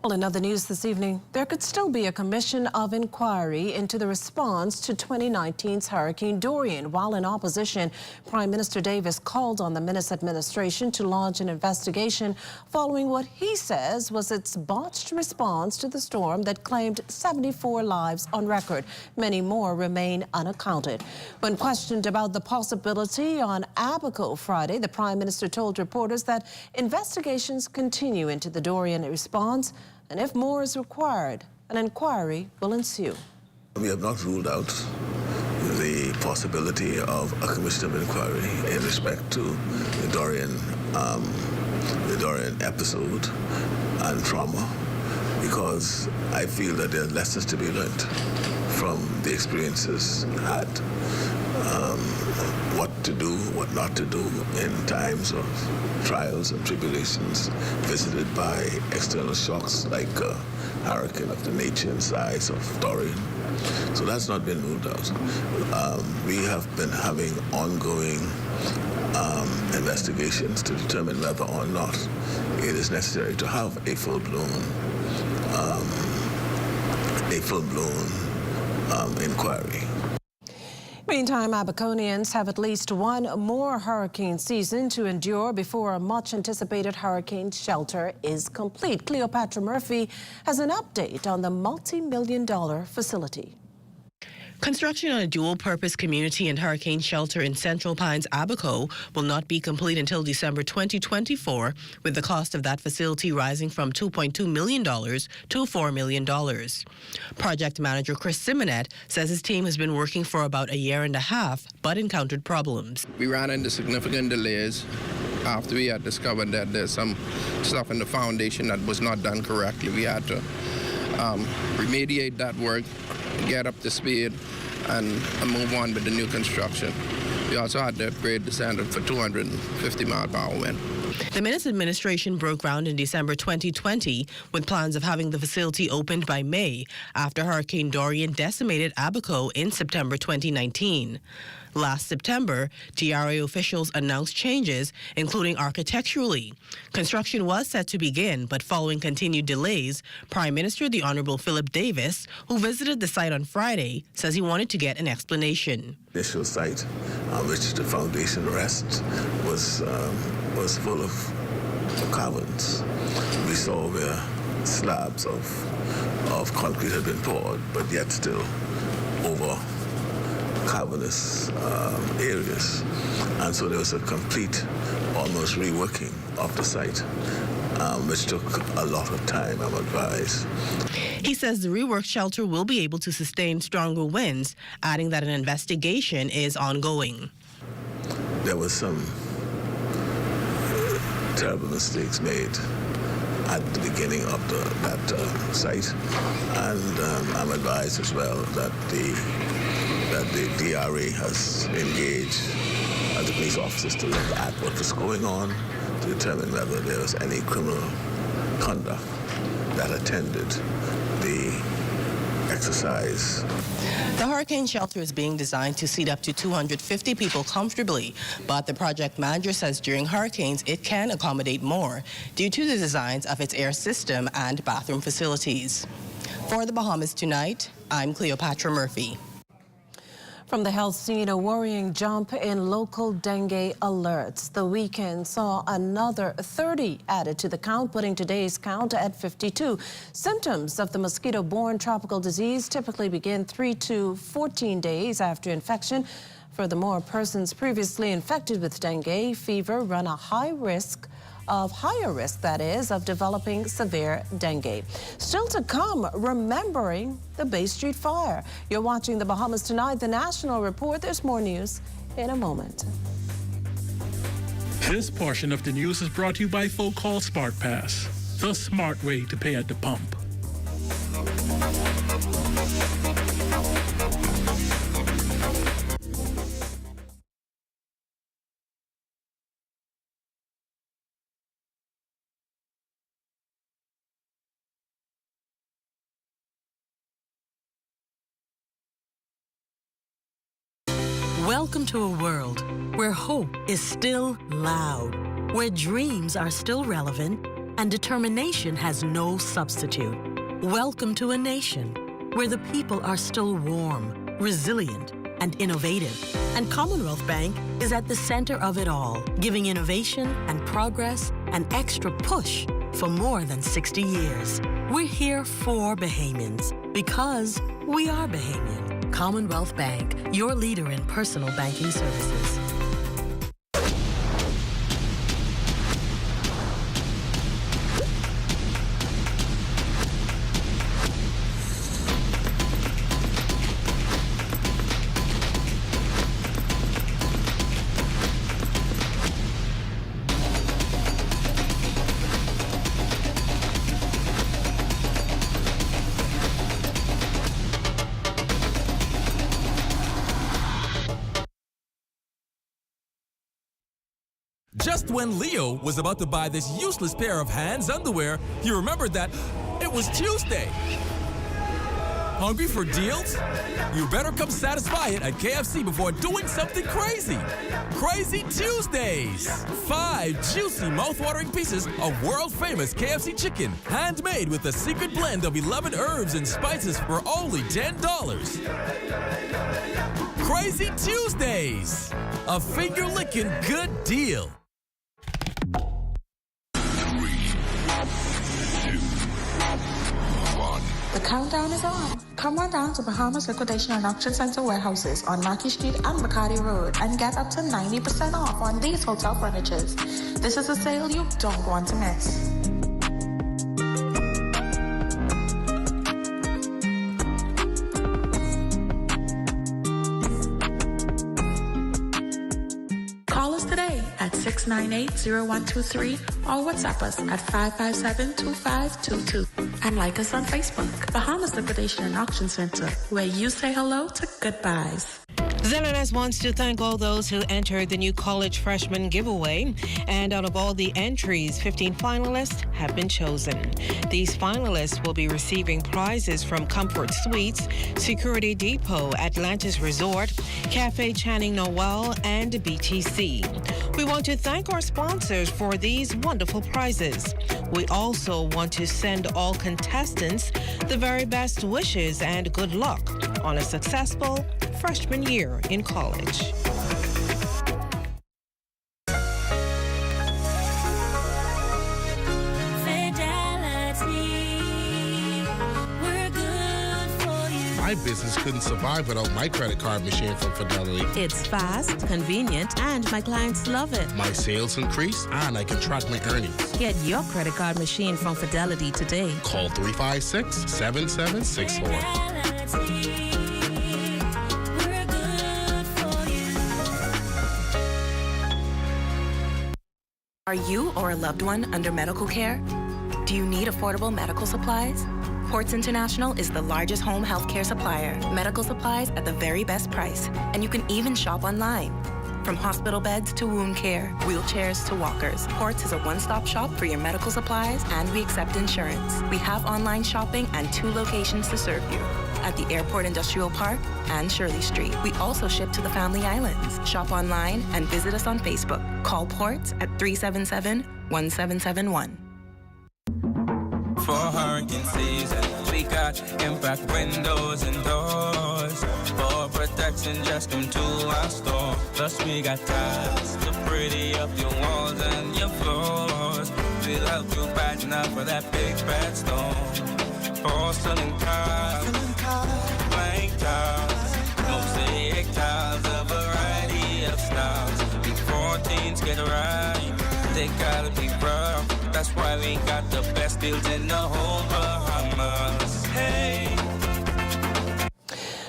Well, in other news this evening, there could still be a commission of inquiry into the response to 2019's Hurricane Dorian. While in opposition, Prime Minister Davis called on the Minnis administration to launch an investigation following what he says was its botched response to the storm that claimed 74 lives on record. Many more remain unaccounted. When questioned about the possibility on Abaco Friday, the Prime Minister told reporters that investigations continue into the Dorian response, and if more is required, an inquiry will ensue. We have not ruled out the possibility of a commission of inquiry in respect to the Dorian episode and trauma, because I feel that there are lessons to be learned from the experiences had. What to do, what not to do in times of trials and tribulations visited by external shocks like a hurricane of the nature and size of Dorian. So that's not been ruled out. We have been having ongoing investigations to determine whether or not it is necessary to have a full-blown inquiry. Meantime, Abaconians have at least one more hurricane season to endure before a much-anticipated hurricane shelter is complete. Cleopatra Murphy has an update on the multi-million-dollar facility. Construction on a dual-purpose community and hurricane shelter in Central Pines, Abaco will not be complete until December 2024, with the cost of that facility rising from $2.2 million to $4 million. Project manager Chris Simonet says his team has been working for about a year and a half, but encountered problems. We ran into significant delays after we had discovered that there's some stuff in the foundation that was not done correctly. We had to remediate that work, get up to speed, and move on with the new construction. We also had to upgrade the standard for 250 mile-per-hour wind. The Minutes administration broke ground in December 2020 with plans of having the facility opened by May after Hurricane Dorian decimated Abaco in September 2019. Last September, TRA officials announced changes, including architecturally. Construction was set to begin, but following continued delays, Prime Minister the Honorable Philip Davis, who visited the site on Friday, says he wanted to get an explanation. The initial site on which the foundation rests was full of caverns. We saw where slabs of concrete had been poured, but yet still over cavernous areas. And so there was a complete, almost reworking of the site, which took a lot of time, I'm advised. He says the reworked shelter will be able to sustain stronger winds, adding that an investigation is ongoing. There was some terrible mistakes made at the beginning of that site, and I'm advised as well that the DRA has engaged the police officers to look at what was going on to determine whether there was any criminal conduct that attended the exercise. The hurricane shelter is being designed to seat up to 250 people comfortably, but the project manager says during hurricanes it can accommodate more due to the designs of its air system and bathroom facilities. For the Bahamas Tonight, I'm Cleopatra Murphy. From the health scene, a worrying jump in local dengue alerts. The weekend saw another 30 added to the count, putting today's count at 52. Symptoms of the mosquito-borne tropical disease typically begin 3 to 14 days after infection. Furthermore, persons previously infected with dengue fever run a higher risk of developing severe dengue. Still to come, remembering the Bay Street fire. You're watching the Bahamas Tonight, the National Report. There's more news in a moment. This portion of the news is brought to you by Folk Call Smart Pass, the smart way to pay at the pump. Welcome to a world where hope is still loud, where dreams are still relevant, and determination has no substitute. Welcome to a nation where the people are still warm, resilient, and innovative. And Commonwealth Bank is at the center of it all, giving innovation and progress an extra push for more than 60 years. We're here for Bahamians because we are Bahamian. Commonwealth Bank, your leader in personal banking services. Just when Leo was about to buy this useless pair of Hands underwear, he remembered that it was Tuesday. Hungry for deals? You better come satisfy it at KFC before doing something crazy. Crazy Tuesdays! 5 juicy, mouth-watering pieces of world-famous KFC chicken, handmade with a secret blend of 11 herbs and spices for only $10. Crazy Tuesdays, a finger-licking good deal. The countdown is on. Come on down to Bahamas Liquidation and Auction Center warehouses on Mackey Street and Bacardi Road and get up to 90% off on these hotel furnitures. This is a sale you don't want to miss. Call us today at 698-0123 or WhatsApp us at 557-2522. And like us on Facebook, Bahamas Liquidation and Auction Center, where you say hello to goodbyes. ZNS wants to thank all those who entered the new college freshman giveaway. And out of all the entries, 15 finalists have been chosen. These finalists will be receiving prizes from Comfort Suites, Security Depot, Atlantis Resort, Cafe Channing Noel, and BTC. We want to thank our sponsors for these wonderful prizes. We also want to send all contestants the very best wishes and good luck on a successful freshman year in college. My business couldn't survive without my credit card machine from Fidelity. It's fast, convenient, and my clients love it. My sales increase, and I can track my earnings. Get your credit card machine from Fidelity today. Call 356-7764. Are you or a loved one under medical care? Do you need affordable medical supplies? Ports International is the largest home health care supplier. Medical supplies at the very best price. And you can even shop online. From hospital beds to wound care, wheelchairs to walkers, Ports is a one-stop shop for your medical supplies, and we accept insurance. We have online shopping and 2 locations to serve you. At the Airport Industrial Park and Shirley Street. We also ship to the Family Islands. Shop online and visit us on Facebook. Call Ports at 377-1771. For hurricane season, we got impact windows and doors. For protection, just come to our store. Plus we got tiles to pretty up your walls and your floors. We'll help you brighten up for that big bad storm. Porcelain tiles, blank tiles, mosaic tiles, a variety of styles. Before teens get right, they gotta be rough. That's why we got the best deals in the whole Bahamas. Hey.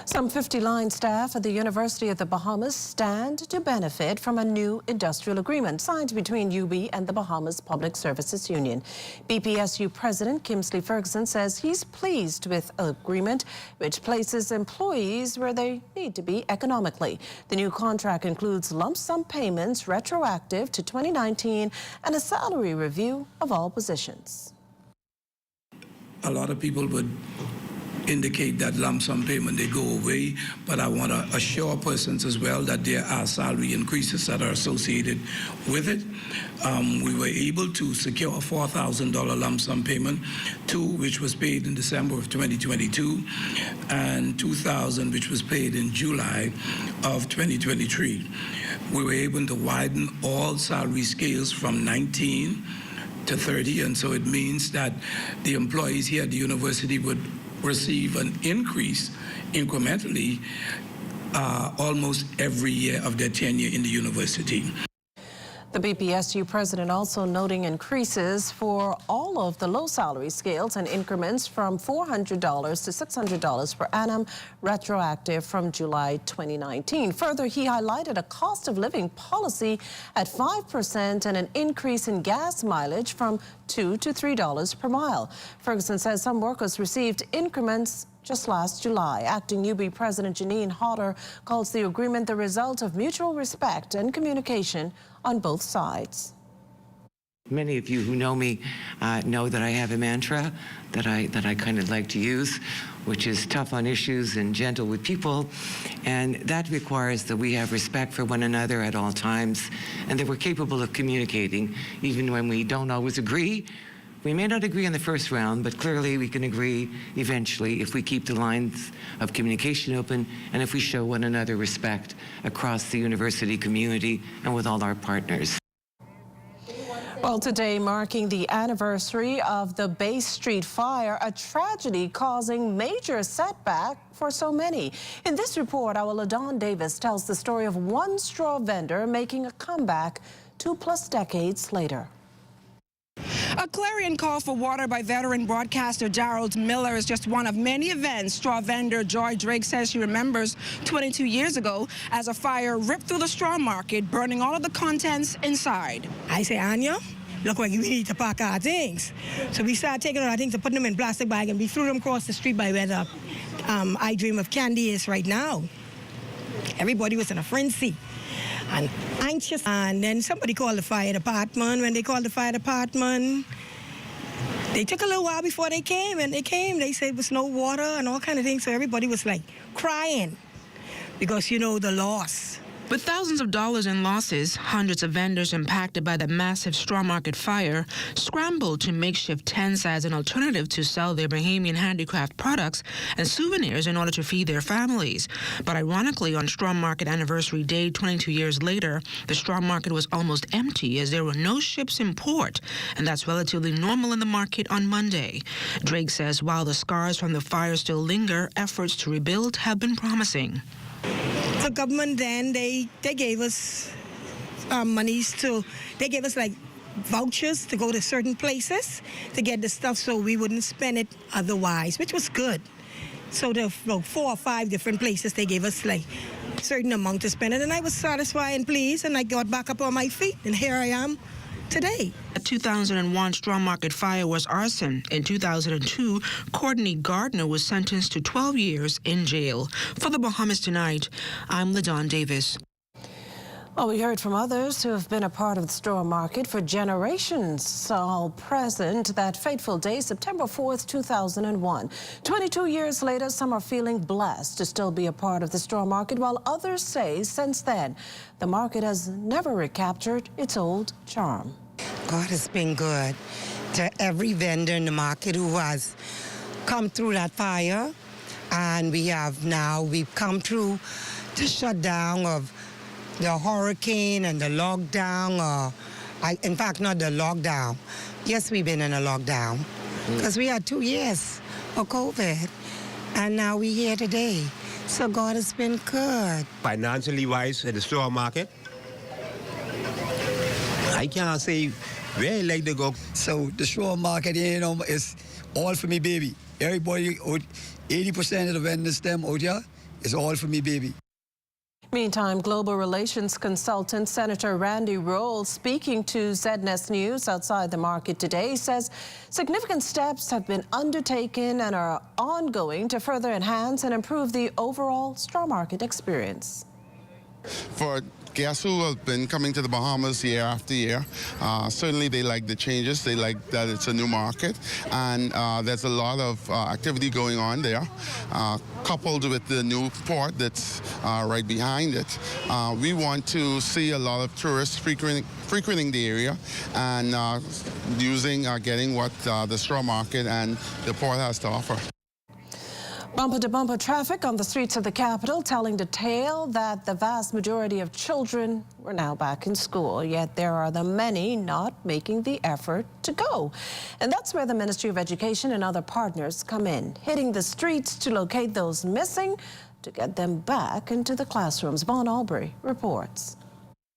Some 50 line staff at the University of the Bahamas stand to benefit from a new industrial agreement signed between UB and the Bahamas Public Services Union. BPSU President Kimsley Ferguson says he's pleased with the agreement, which places employees where they need to be economically. The new contract includes lump sum payments retroactive to 2019 and a salary review of all positions. A lot of people would indicate that lump sum payment, they go away, but I want to assure persons as well that there are salary increases that are associated with it. We were able to secure a $4,000 lump sum payment, which was paid in December of 2022, and $2,000 which was paid in July of 2023. We were able to widen all salary scales from 19 to 30, and so it means that the employees here at the university would receive an increase incrementally almost every year of their tenure in the university. The BPSU president also noting increases for all of the low salary scales and increments from $400 to $600 per annum, retroactive from July 2019. Further, he highlighted a cost of living policy at 5% and an increase in gas mileage from $2 to $3 per mile. Ferguson says some workers received increments just last July. Acting UB President Janine Hodder calls the agreement the result of mutual respect and communication on both sides. Many of you who know me know that I have a mantra that I kind of like to use, which is tough on issues and gentle with people. And that requires that we have respect for one another at all times and that we're capable of communicating even when we don't always agree, We may not agree on the first round, but clearly we can agree eventually if we keep the lines of communication open and if we show one another respect across the university community and with all our partners. Well, today marking the anniversary of the Bay Street fire, a tragedy causing major setback for so many. In this report, our LaDawn Davis tells the story of one straw vendor making a comeback 2+ decades later. A clarion call for water by veteran broadcaster Gerald Miller is just one of many events straw vendor Joy Drake says she remembers 22 years ago as a fire ripped through the straw market, burning all of the contents inside. I say, Anya, look like we need to pack our things. So we started taking all our things and putting them in plastic bag, and we threw them across the street by where the I Dream of Candy is right now. Everybody was in a frenzy and anxious. And then somebody called the fire department. When they called the fire department, they took a little while before they came. And they came, they said there was no water and all kind of things. So everybody was like crying because, you know, the loss. With thousands of dollars in losses, hundreds of vendors impacted by the massive straw market fire scrambled to makeshift tents as an alternative to sell their Bahamian handicraft products and souvenirs in order to feed their families. But ironically, on straw market anniversary day 22 years later, the straw market was almost empty as there were no ships in port, and that's relatively normal in the market on Monday. Drake says while the scars from the fire still linger, efforts to rebuild have been promising. The government then, they gave us monies they gave us like vouchers to go to certain places to get the stuff so we wouldn't spend it otherwise, which was good. So the 4 or 5 different places, they gave us like a certain amount to spend it, and I was satisfied and pleased, and I got back up on my feet, and here I am today. The 2001 straw market fire was arson. In 2002, Courtney Gardner was sentenced to 12 years in jail. For the Bahamas Tonight, I'm LaDawn Davis. Well, we heard from others who have been a part of the straw market for generations, all present that fateful day, September 4th, 2001. 22 years later, some are feeling blessed to still be a part of the straw market, while others say since then, the market has never recaptured its old charm. God has been good to every vendor in the market who has come through that fire, and we've come through the shutdown of the hurricane and the lockdown, in fact, not the lockdown. Yes, we've been in a lockdown because we had 2 years of COVID, and now we're here today. So God has been good. Financially wise, at the straw market, I can't say where I like to go. So the straw market, you know, is all for me, baby. Everybody, 80% of the vendors them out here is all for me, baby. Meantime, global relations consultant Senator Randy Roll, speaking to ZNS News outside the market today, says significant steps have been undertaken and are ongoing to further enhance and improve the overall straw market experience. For guests who have been coming to the Bahamas year after year, certainly they like the changes. They like that it's a new market, and there's a lot of activity going on there, coupled with the new port that's right behind it. We want to see a lot of tourists frequenting the area and getting what the straw market and the port has to offer. Bumper-to-bumper traffic on the streets of the capital telling the tale that the vast majority of children were now back in school, yet there are the many not making the effort to go. And that's where the Ministry of Education and other partners come in, hitting the streets to locate those missing to get them back into the classrooms. Vaughn Albury reports.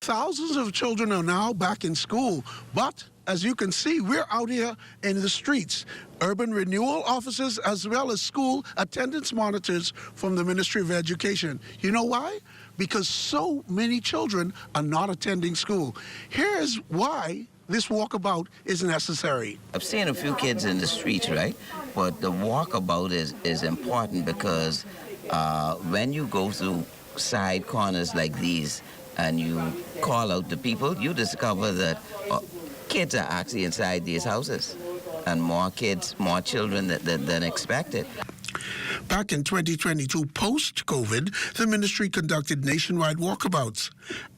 Thousands of children are now back in school, but as you can see, we're out here in the streets. Urban renewal officers as well as school attendance monitors from the Ministry of Education. You know why? Because so many children are not attending school. Here's why this walkabout is necessary. I've seen a few kids in the streets, right? But the walkabout is important because when you go through side corners like these and you call out to people, you discover that kids are actually inside these houses, and more kids, more children than expected. Back in 2022, post-COVID, the ministry conducted nationwide walkabouts.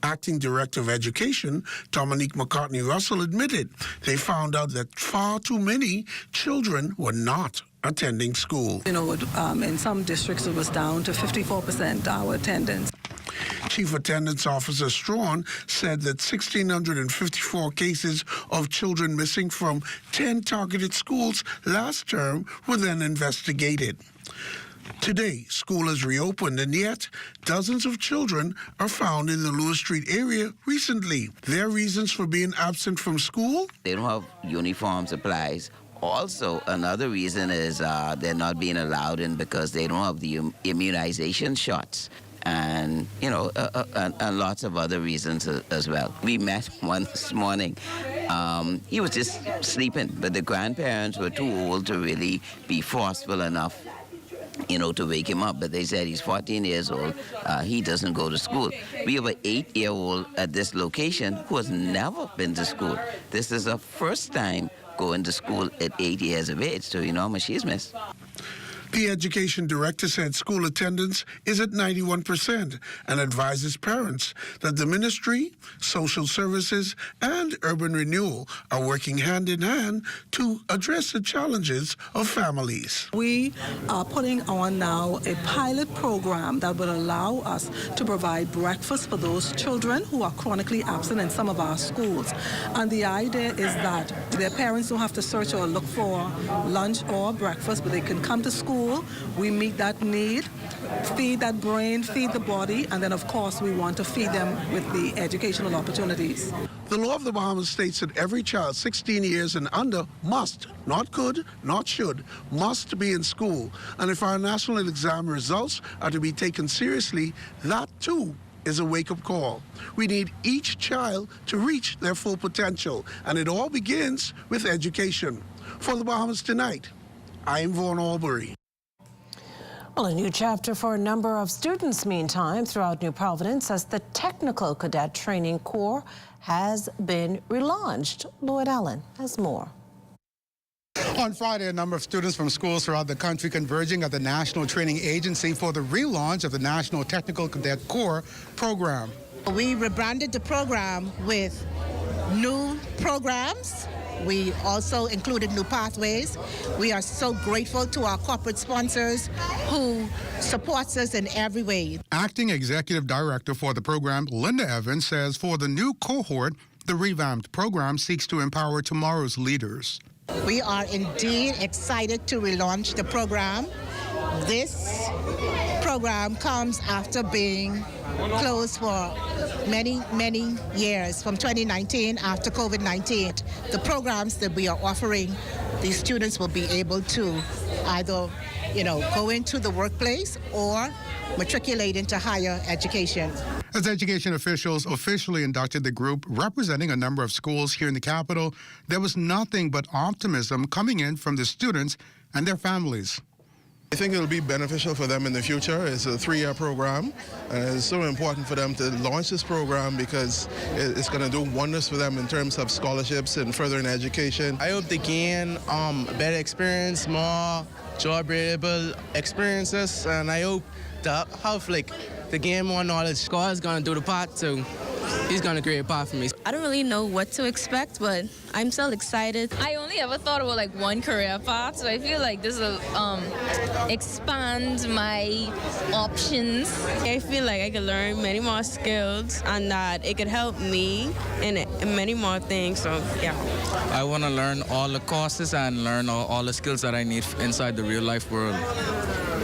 Acting Director of Education, Dominique McCartney-Russell, admitted they found out that far too many children were not attending school. You know, in some districts it was down to 54% our attendance. Chief Attendance Officer Strawn said that 1,654 cases of children missing from 10 targeted schools last term were then investigated. Today, school has reopened, and yet dozens of children are found in the Lewis Street area recently. Their reasons for being absent from school? They don't have uniform supplies. Also, another reason is they're not being allowed in because they don't have the immunization shots. And, you know, and lots of other reasons as well. We met one this morning. He was just sleeping, but the grandparents were too old to really be forceful enough, you know, to wake him up. But they said he's 14 years old. He doesn't go to school. We have an 8-year-old at this location who has never been to school. This is her first time going to school at 8 years of age, so you know how much she's missed. The education director said school attendance is at 91% and advises parents that the ministry, social services, and urban renewal are working hand in hand to address the challenges of families. We are putting on now a pilot program that will allow us to provide breakfast for those children who are chronically absent in some of our schools. And the idea is that their parents don't have to search or look for lunch or breakfast, but they can come to school. We meet that need, feed that brain, feed the body, and then, of course, we want to feed them with the educational opportunities. The law of the Bahamas states that every child 16 years and under must, not could, not should, must be in school. And if our national exam results are to be taken seriously, that, too, is a wake-up call. We need each child to reach their full potential, and it all begins with education. For the Bahamas Tonight, I am Vaughn Albury. Well, a new chapter for a number of students, meantime, throughout New Providence as the Technical Cadet Training Corps has been relaunched. Lloyd Allen has more. On Friday, a number of students from schools throughout the country converging at the National Training Agency for the relaunch of the National Technical Cadet Corps program. We rebranded the program with new programs. We also included new pathways. We are so grateful to our corporate sponsors who supports us in every way. Acting Executive Director for the program, Linda Evans, says for the new cohort, the revamped program seeks to empower tomorrow's leaders. We are indeed excited to relaunch the program. This program comes after being closed for many, many years, from 2019 after COVID-19. The programs that we are offering, these students will be able to either, go into the workplace or matriculate into higher education. As education officials officially inducted the group representing a number of schools here in the capital, there was nothing but optimism coming in from the students and their families. I think it'll be beneficial for them in the future. It's a 3-year program, and it's so important for them to launch this program because it's going to do wonders for them in terms of scholarships and furthering education. I hope they gain better experience, more job-relatable experiences, and I hope to have to gain more knowledge. God's going to do the part too. He's going to create a path for me. I don't really know what to expect, but I'm still excited. I only ever thought about one career path, so I feel like this will expand my options. I feel like I could learn many more skills and that it could help me in many more things, so yeah. I want to learn all the courses and learn all the skills that I need inside the real-life world.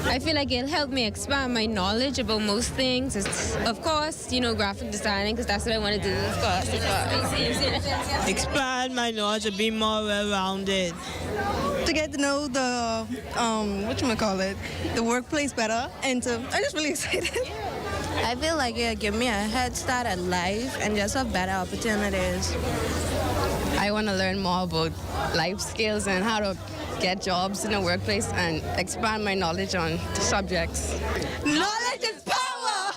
I feel like it'll help me expand my knowledge about most things. It's, of course, graphic designing, because that's what I want to do, of course. Expand my knowledge and be more well-rounded. To get to know the, the workplace better, and I'm just really excited. I feel like it'll give me a head start at life and just have better opportunities. I want to learn more about life skills and how to get jobs in the workplace and expand my knowledge on the subjects. Knowledge is power!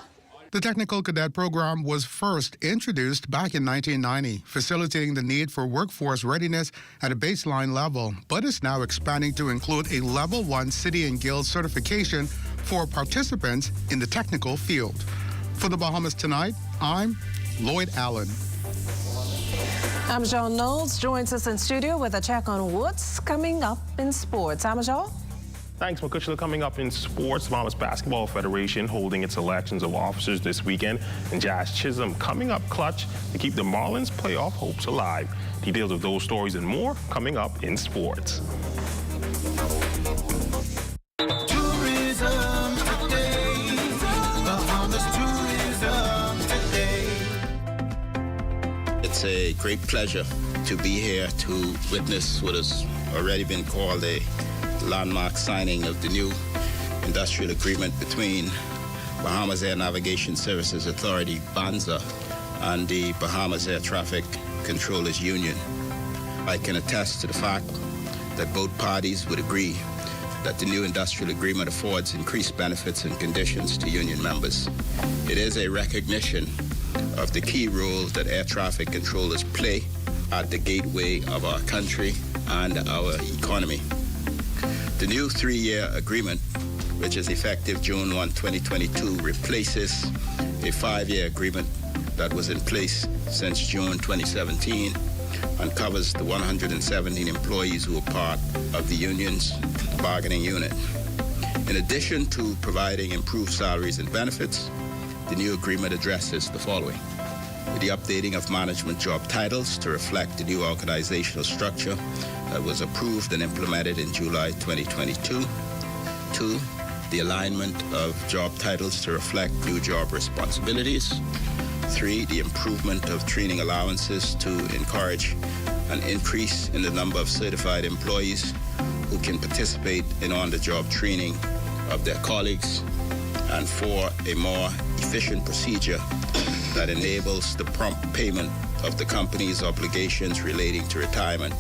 The Technical Cadet Program was first introduced back in 1990, facilitating the need for workforce readiness at a baseline level, but is now expanding to include a Level 1 City and Guild certification for participants in the technical field. For the Bahamas Tonight, I'm Lloyd Allen. Amajal Knowles joins us in studio with a check on what's coming up in sports. Amajal? Thanks, Makushla. Coming up in sports, Bahamas Basketball Federation holding its elections of officers this weekend, and Jazz Chisholm coming up clutch to keep the Marlins playoff hopes alive. Details of those stories and more coming up in sports. Tourism today, Bahamas tourism today. It's a great pleasure to be here to witness what has already been called a landmark signing of the new industrial agreement between Bahamas Air Navigation Services Authority, BANSA, and the Bahamas Air Traffic Controllers Union. I can attest to the fact that both parties would agree that the new industrial agreement affords increased benefits and conditions to union members. It is a recognition of the key role that air traffic controllers play at the gateway of our country and our economy. The new 3-year agreement, which is effective June 1, 2022, replaces a 5-year agreement that was in place since June 2017 and covers the 117 employees who are part of the union's bargaining unit. In addition to providing improved salaries and benefits, the new agreement addresses the following: the updating of management job titles to reflect the new organizational structure that was approved and implemented in July 2022. 2, the alignment of job titles to reflect new job responsibilities. 3, the improvement of training allowances to encourage an increase in the number of certified employees who can participate in on-the-job training of their colleagues. And 4, a more efficient procedure that enables the prompt payment of the company's obligations relating to retirement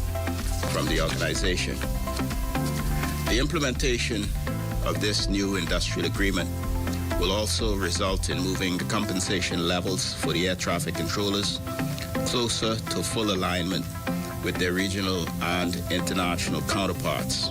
from the organization. The implementation of this new industrial agreement will also result in moving the compensation levels for the air traffic controllers closer to full alignment with their regional and international counterparts.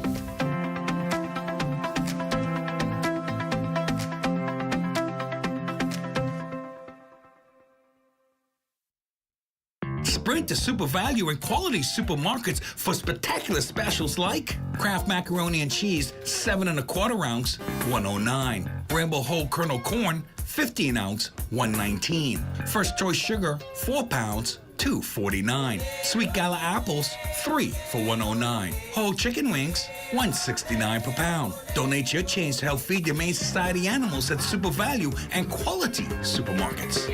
Sprint to Super Value and Quality Supermarkets for spectacular specials like Kraft Macaroni and Cheese, 7 1/4 ounce, $109. Rainbow Whole Kernel Corn, 15 ounce, $119. First Choice Sugar, 4 pounds, $2.49. Sweet Gala Apples, 3 for $109. Whole Chicken Wings, $169 per pound. Donate your change to help feed the Humane Society animals at Super Value and Quality Supermarkets.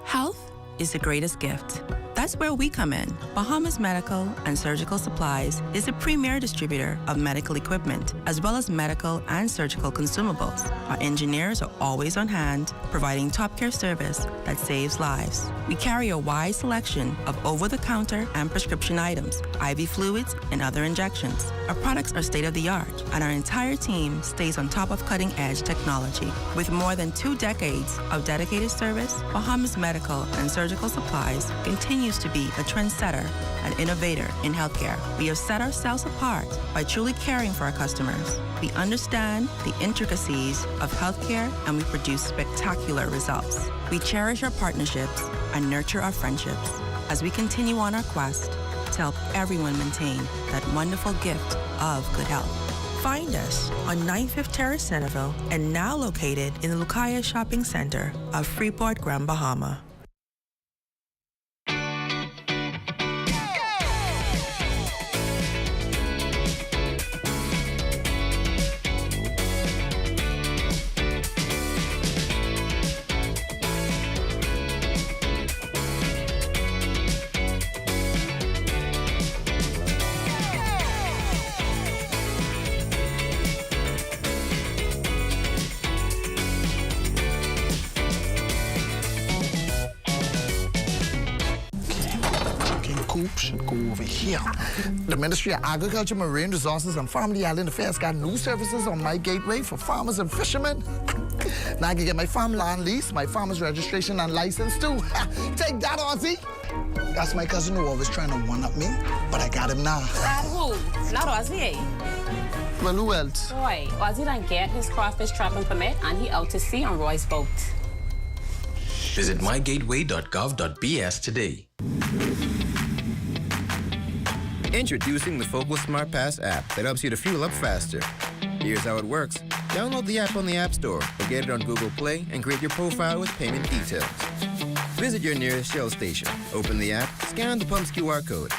Health is the greatest gift. That's where we come in. Bahamas Medical and Surgical Supplies is the premier distributor of medical equipment, as well as medical and surgical consumables. Our engineers are always on hand, providing top care service that saves lives. We carry a wide selection of over-the-counter and prescription items, IV fluids, and other injections. Our products are state-of-the-art, and our entire team stays on top of cutting-edge technology. With more than 2 decades of dedicated service, Bahamas Medical and Surgical Supplies continues to be a trendsetter and innovator in healthcare. We have set ourselves apart by truly caring for our customers. We understand the intricacies of healthcare, and we produce spectacular results. We cherish our partnerships and nurture our friendships as we continue on our quest to help everyone maintain that wonderful gift of good health. Find us on 95th Terrace, Centerville, and now located in the Lucaya Shopping Center of Freeport, Grand Bahama. Should go over here. The Ministry of Agriculture, Marine Resources, and Family Island Affairs got new services on My Gateway for farmers and fishermen. Now I can get my farm land lease, my farmer's registration and license too. Take that, Ozzy. That's my cousin who always trying to one-up me, but I got him now. That who? Not Ozzy. Well, who else? Roy. Ozzy done get his crawfish trapping permit and he out to sea on Roy's boat. Visit mygateway.gov.bs today. Introducing the Focal Smart Pass app that helps you to fuel up faster. Here's how it works. Download the app on the App Store or get it on Google Play and create your profile with payment details. Visit your nearest Shell station. Open the app, scan the pump's QR code,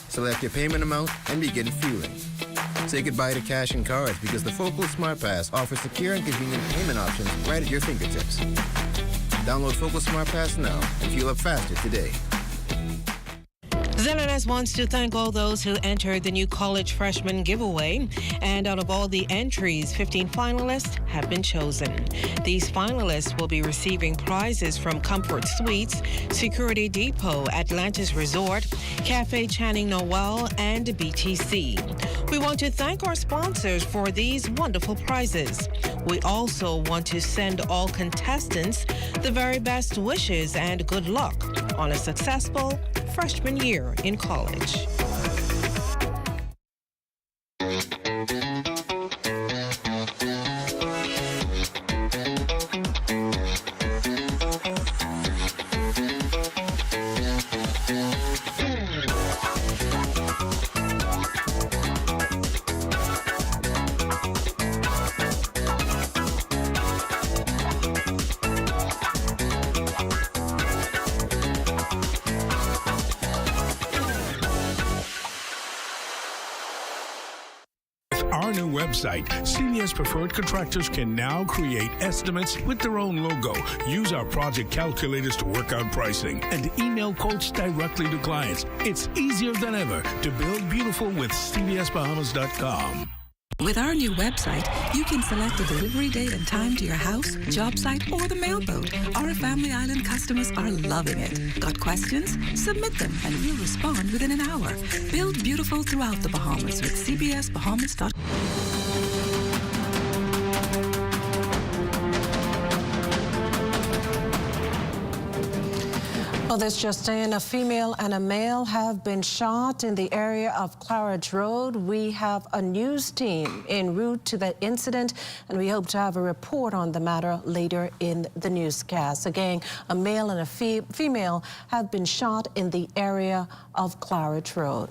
select your payment amount, and begin fueling. Say goodbye to cash and cards because the Focal Smart Pass offers secure and convenient payment options right at your fingertips. Download Focal Smart Pass now and fuel up faster today. ZNS wants to thank all those who entered the new college freshman giveaway. And out of all the entries, 15 finalists have been chosen. These finalists will be receiving prizes from Comfort Suites, Security Depot, Atlantis Resort, Cafe Channing Noel, and BTC. We want to thank our sponsors for these wonderful prizes. We also want to send all contestants the very best wishes and good luck on a successful freshman year in college. Our new website, CBS Preferred Contractors can now create estimates with their own logo, use our project calculators to work out pricing, and email quotes directly to clients. It's easier than ever to build beautiful with CBSBahamas.com. With our new website, you can select a delivery date and time to your house, job site, or the mailboat. Our Family Island customers are loving it. Got questions? Submit them and we'll respond within an hour. Build beautiful throughout the Bahamas with CBSBahamas.com. Well, this just in, a female and a male have been shot in the area of Clarage Road. We have a news team en route to the incident, and we hope to have a report on the matter later in the newscast. Again, a male and a female have been shot in the area of Clarage Road.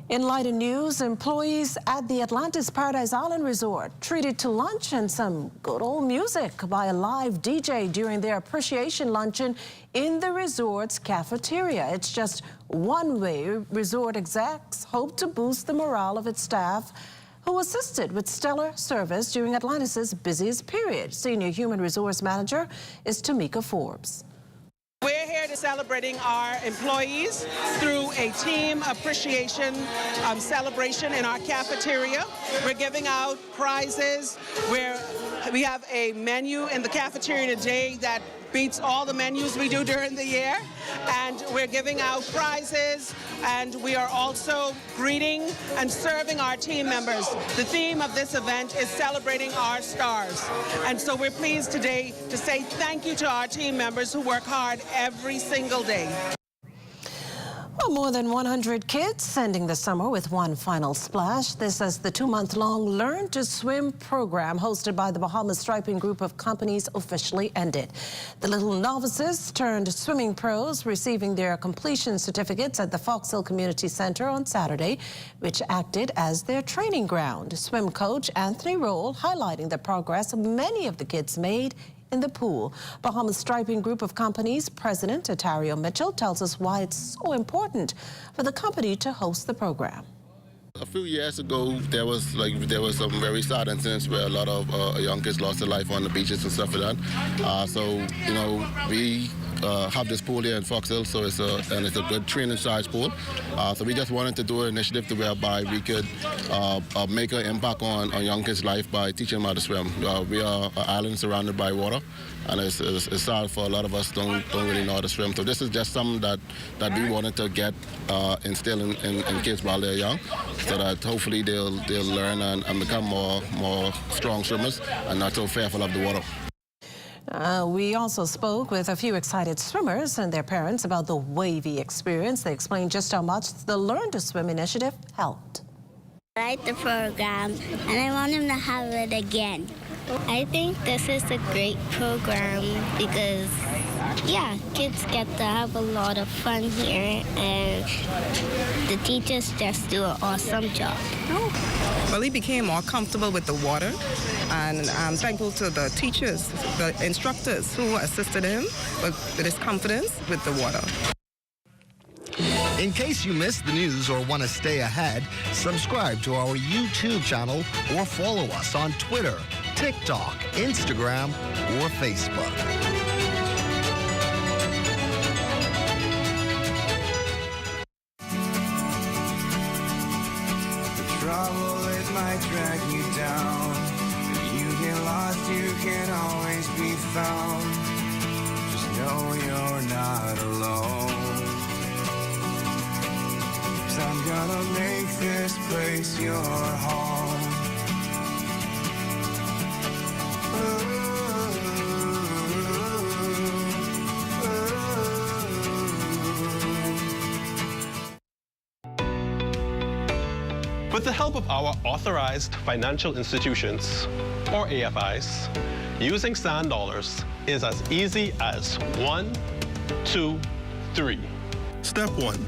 In lighter news, employees at the Atlantis Paradise Island Resort treated to lunch and some good old music by a live DJ during their appreciation luncheon in the resort's cafeteria. It's just one way resort execs hope to boost the morale of its staff who assisted with stellar service during Atlantis' busiest period. Senior Human Resource Manager is Tamika Forbes. We're here to celebrating our employees through a team appreciation celebration in our cafeteria. We're giving out prizes. We have a menu in the cafeteria today that beats all the menus we do during the year. And we're giving out prizes, and we are also greeting and serving our team members. The theme of this event is celebrating our stars. And so we're pleased today to say thank you to our team members who work hard every single day. Well, more than 100 kids ending the summer with one final splash. This is the 2-month-long Learn to Swim program hosted by the Bahama Striping Group of Companies officially ended. The little novices turned swimming pros receiving their completion certificates at the Fox Hill Community Center on Saturday, which acted as their training ground. Swim coach Anthony Roll highlighting the progress many of the kids made in the pool. Bahama Striping Group of Companies President Atario Mitchell tells us why it's so important for the company to host the program. A few years ago, there was some very sad incidents where a lot of young kids lost their life on the beaches and stuff like that. So we have this pool here in Fox Hill, so it's a good training size pool. So we just wanted to do an initiative to whereby we could make an impact on young kids' life by teaching them how to swim. We are an island surrounded by water, and it's sad for a lot of us don't really know how to swim. So this is just something that we wanted to get instilled in kids while they're young, so that hopefully they'll learn and become more strong swimmers and not so fearful of the water. We also spoke with a few excited swimmers and their parents about the wavy experience. They explained just how much the Learn to Swim initiative helped. I like the program, and I want him to have it again. I think this is a great program because, yeah, kids get to have a lot of fun here, and the teachers just do an awesome job. Well, he became more comfortable with the water, and I'm thankful to the teachers, the instructors who assisted him with his confidence with the water. In case you missed the news or want to stay ahead, subscribe to our YouTube channel or follow us on Twitter, TikTok, Instagram, or Facebook. Trouble, it might drag you down. If you get lost, you can always be found. Just know you're not alone. 'Cause I'm gonna make this place your home. With the help of our authorized financial institutions, or AFIs, using sand dollars is as easy as 1, 2, 3. Step 1.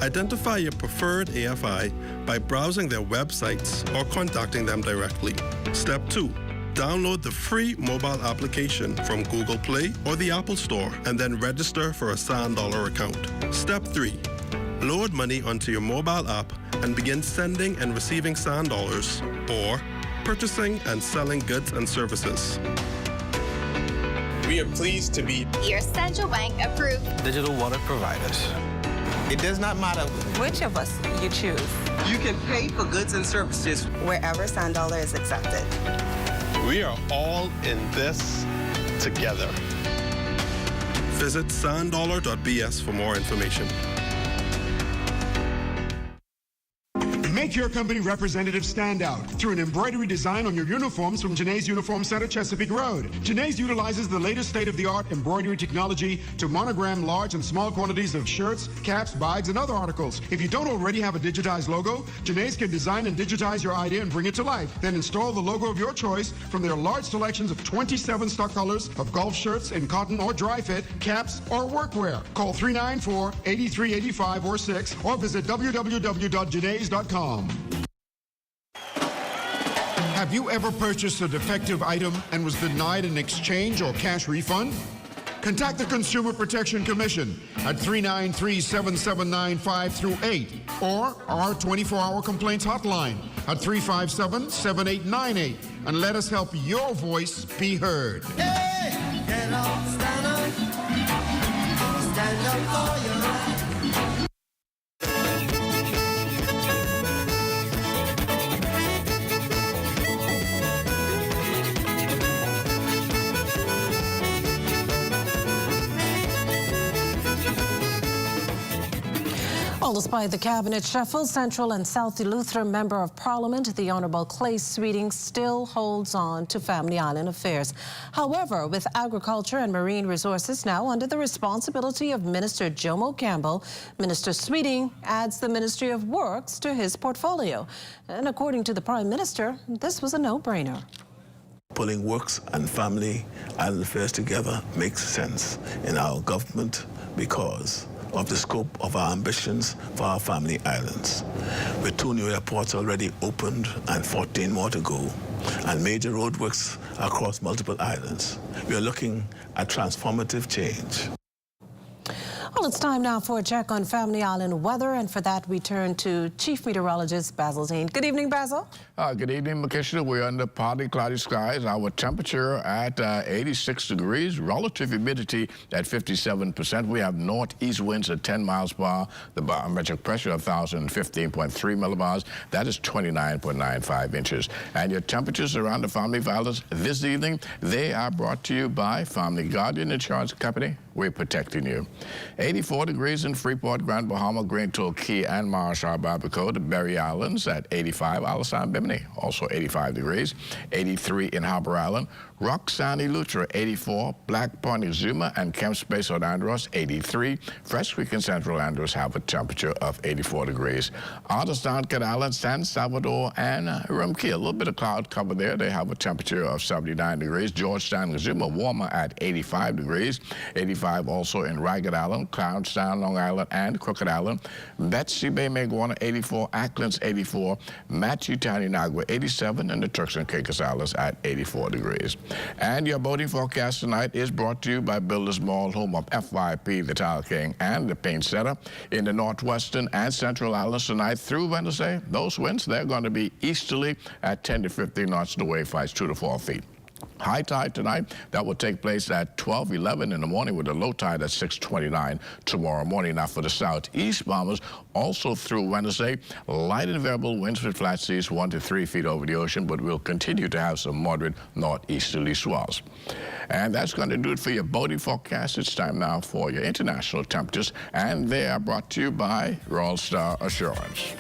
Identify your preferred AFI by browsing their websites or contacting them directly. Step 2. Download the free mobile application from Google Play or the Apple Store and then register for a sand dollar account. Step 3. Load money onto your mobile app and begin sending and receiving sand dollars or purchasing and selling goods and services. We are pleased to be your central bank approved digital wallet providers. It does not matter Which of us you choose? You can pay for goods and services wherever sand dollar is accepted. We are all in this together. Visit sanddollar.bs for more information. Make your company representative stand out through an embroidery design on your uniforms from Janae's Uniform Center, Chesapeake Road. Janae's utilizes the latest state-of-the-art embroidery technology to monogram large and small quantities of shirts, caps, bags, and other articles. If you don't already have a digitized logo, Janae's can design and digitize your idea and bring it to life. Then install the logo of your choice from their large selections of 27 stock colors of golf shirts in cotton or dry fit, caps, or workwear. Call 394-8385 or 6 or visit www.janaes.com. Have you ever purchased a defective item and was denied an exchange or cash refund? Contact the Consumer Protection Commission at 393-7795-8 or our 24-hour complaints hotline at 357-7898 and let us help your voice be heard. Hey, get up, stand up for your right. Well, despite the cabinet shuffle, Central and South Eleuthera Member of Parliament, the Honourable Clay Sweeting, still holds on to Family Island affairs. However, with agriculture and marine resources now under the responsibility of Minister Jomo Campbell, Minister Sweeting adds the Ministry of Works to his portfolio. And according to the Prime Minister, this was a no-brainer. Pulling works and family island affairs together makes sense in our government because of the scope of our ambitions for our family islands. With 2 new airports already opened and 14 more to go, and major roadworks across multiple islands, we are looking at transformative change. Well, it's time now for a check on Family Island weather, and for that we turn to Chief Meteorologist Basil Zane. Good evening, Basil. Good evening, Makisha. We're under partly cloudy skies. Our temperature at 86 degrees, relative humidity at 57%. We have northeast winds at 10 miles per hour. The barometric pressure of 1,015.3 millibars. That is 29.95 inches. And your temperatures around the family islands this evening, they are brought to you by Family Guardian Insurance Company. we're protecting you. 84 degrees in Freeport, Grand Bahama, Grand Tour, Key, and Marshall, Barbacoa, the Berry Islands at 85, Isle of Bimini, also 85 degrees. 83 in Harbor Island, Roxanne, Eleuthera, 84, Black Point, Exuma, and Kemp Space on Andros, 83. Fresh Creek and Central Andros have a temperature of 84 degrees. Otterstown, Cat Island, San Salvador, and Rumkey, a little bit of cloud cover there. They have a temperature of 79 degrees. Georgetown, Exuma, warmer at 85 degrees. 85 also in Ragged Island, Cloudstown, Long Island, and Crooked Island. Betsy Bay, Maguana, 84. Acklands, 84. Matthew Town, Inagua, 87. And the Turks and Caicos Islands at 84 degrees. And your boating forecast tonight is brought to you by Builders Mall, home of FYP, the Tile King, and the Paint Setter. In the northwestern and central islands tonight through Wednesday, those winds, they're going to be easterly at 10 to 15 knots. The wave heights 2 to 4 feet. High tide tonight, that will take place at 12:11 in the morning with a low tide at 6:29 tomorrow morning. Now for the southeast bombers, also through Wednesday, light and variable winds with flat seas 1 to 3 feet over the ocean, but we'll continue to have some moderate northeasterly swells. And that's going to do it for your boating forecast. It's time now for your international temperatures, and they are brought to you by Royal Star Assurance.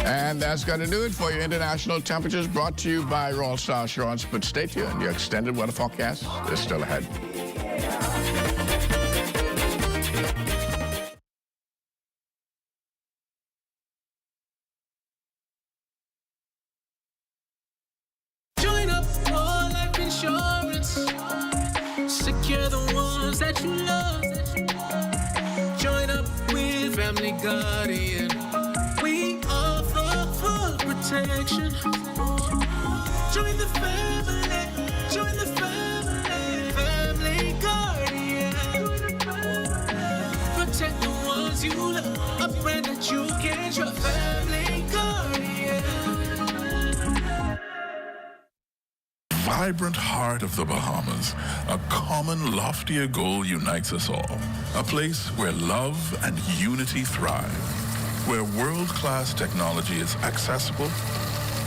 And that's going to do it for your international temperatures brought to you by Royal Star Assurance. But stay tuned. Your extended weather forecast is still ahead. Join up for life insurance. Secure the ones that you love. Join up with Family Guardian. We offer full protection. Join the family. Join the family. Family Guardian. Protect the ones you love. A brand that you can trust. Family Guardian. Vibrant heart of the Bahamas, a common loftier goal unites us all. A place where love and unity thrive, where world-class technology is accessible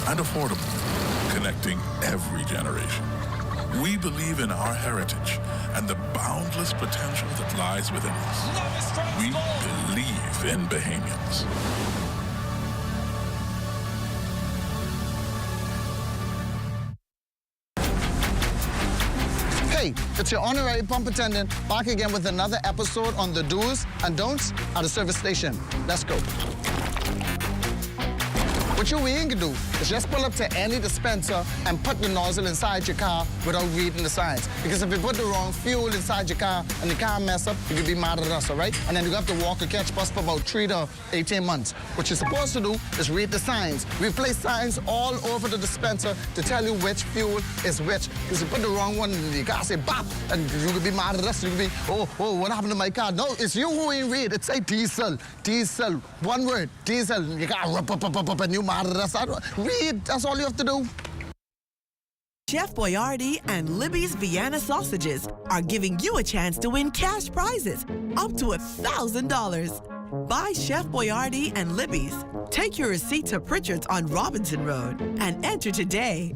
and affordable, connecting every generation. We believe in our heritage and the boundless potential that lies within us. We believe in Bahamians. Hey, it's your honorary pump attendant back again with another episode on the do's and don'ts at the service station. Let's go. What you ain't gonna do is just pull up to any dispenser and put the nozzle inside your car without reading the signs. Because if you put the wrong fuel inside your car and the car mess up, you could be mad at us, all right? And then you have to walk or catch bus for about 3 to 18 months. What you're supposed to do is read the signs. We place signs all over the dispenser to tell you which fuel is which. Because you put the wrong one in the car, say bop, and you could be mad at us. You could be, oh, what happened to my car? No, it's you who ain't read. It say diesel, diesel, one word, diesel. You got up, and you mad at us. Read, that's all you have to do. Chef Boyardee and Libby's Vienna Sausages are giving you a chance to win cash prizes up to $1,000. Buy Chef Boyardee and Libby's. Take your receipt to Pritchard's on Robinson Road and enter today.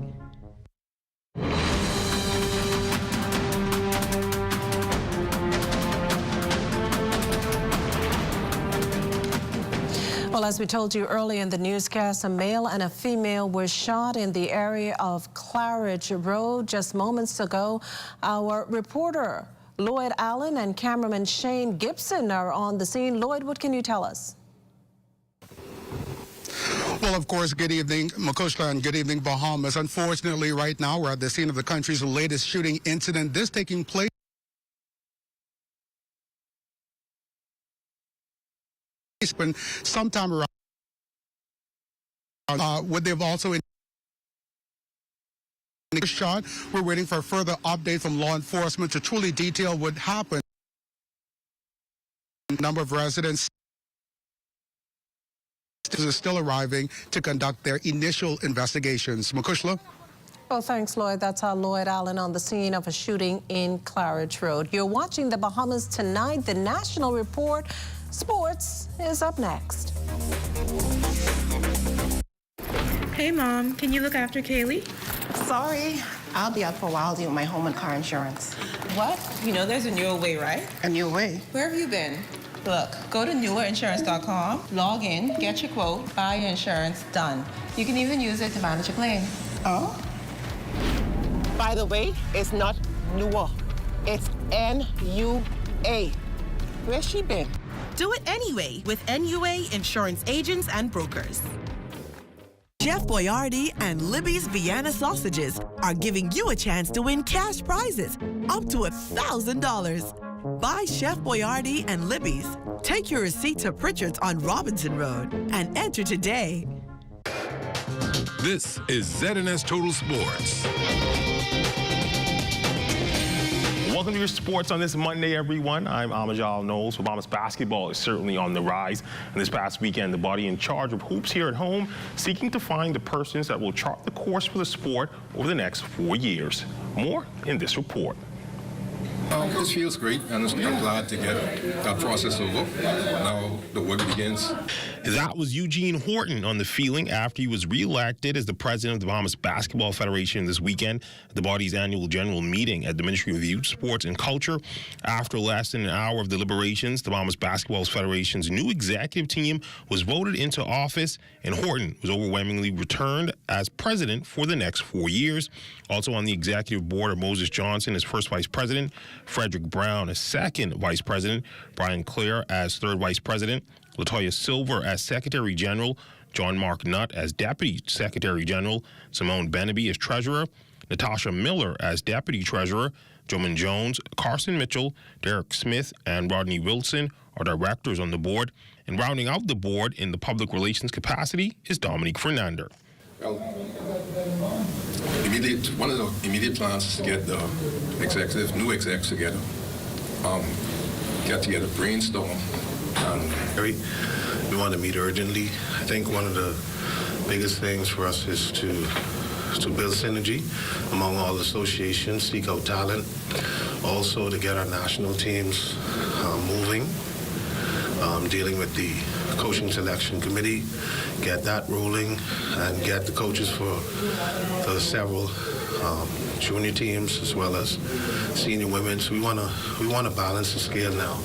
Well, as we told you earlier in the newscast, a male and a female were shot in the area of Clarage Road just moments ago. Our reporter, Lloyd Allen, and cameraman Shane Gibson are on the scene. Lloyd, what can you tell us? Well, of course, good evening, Makushla, and good evening, Bahamas. Unfortunately, right now, we're at the scene of the country's latest shooting incident. This taking place when sometime around what they've also shot. We're waiting for further update from law enforcement to truly detail what happened. Number of residents is still arriving to conduct their initial investigations. Makushla? Well, thanks, Lloyd. That's our Lloyd Allen on the scene of a shooting in Clarage Road. You're watching the Bahamas Tonight, the National Report. Sports is up next. Hey, Mom, can you look after Kaylee? Sorry, I'll be out for a while dealing with my home and car insurance. What? You know there's a newer way, right? A new way? Where have you been? Look, go to newerinsurance.com, log in, get your quote, buy your insurance, done. You can even use it to manage your claim. Oh? By the way, it's not newer. It's N-U-A. Where's she been? Do it anyway with NUA Insurance Agents and Brokers. Chef Boyardee and Libby's Vienna Sausages are giving you a chance to win cash prizes up to $1,000. Buy Chef Boyardee and Libby's. Take your receipt to Pritchard's on Robinson Road and enter today. This is ZNS Total Sports. Welcome to your sports on this Monday, everyone. I'm Amajal Knowles. Bahamas basketball is certainly on the rise. And this past weekend, the body in charge of hoops here at home seeking to find the persons that will chart the course for the sport over the next 4 years. More in this report. This feels great, and I'm glad to get that process over. Now the work begins. That was Eugene Horton on the feeling after he was reelected as the president of the Bahamas Basketball Federation this weekend at the body's annual general meeting at the Ministry of Youth, Sports and Culture. After less than an hour of deliberations, the Bahamas Basketball Federation's new executive team was voted into office, and Horton was overwhelmingly returned as president for the next 4 years. Also on the executive board are Moses Johnson as first vice president, Frederick Brown as second vice president, Brian Clare as third vice president, Latoya Silver as secretary general, John Mark Nutt as deputy secretary general, Simone Benaby as treasurer, Natasha Miller as deputy treasurer, Joman Jones, Carson Mitchell, Derek Smith, and Rodney Wilson are directors on the board. And rounding out the board in the public relations capacity is Dominique Fernander. Well, one of the immediate plans is to get the new execs together, get together, brainstorm. We want to meet urgently. I think one of the biggest things for us is to build synergy among all associations, seek out talent, also to get our national teams moving, dealing with the coaching selection committee, get that rolling, and get the coaches for several junior teams as well as senior women. So we want to balance the scale now.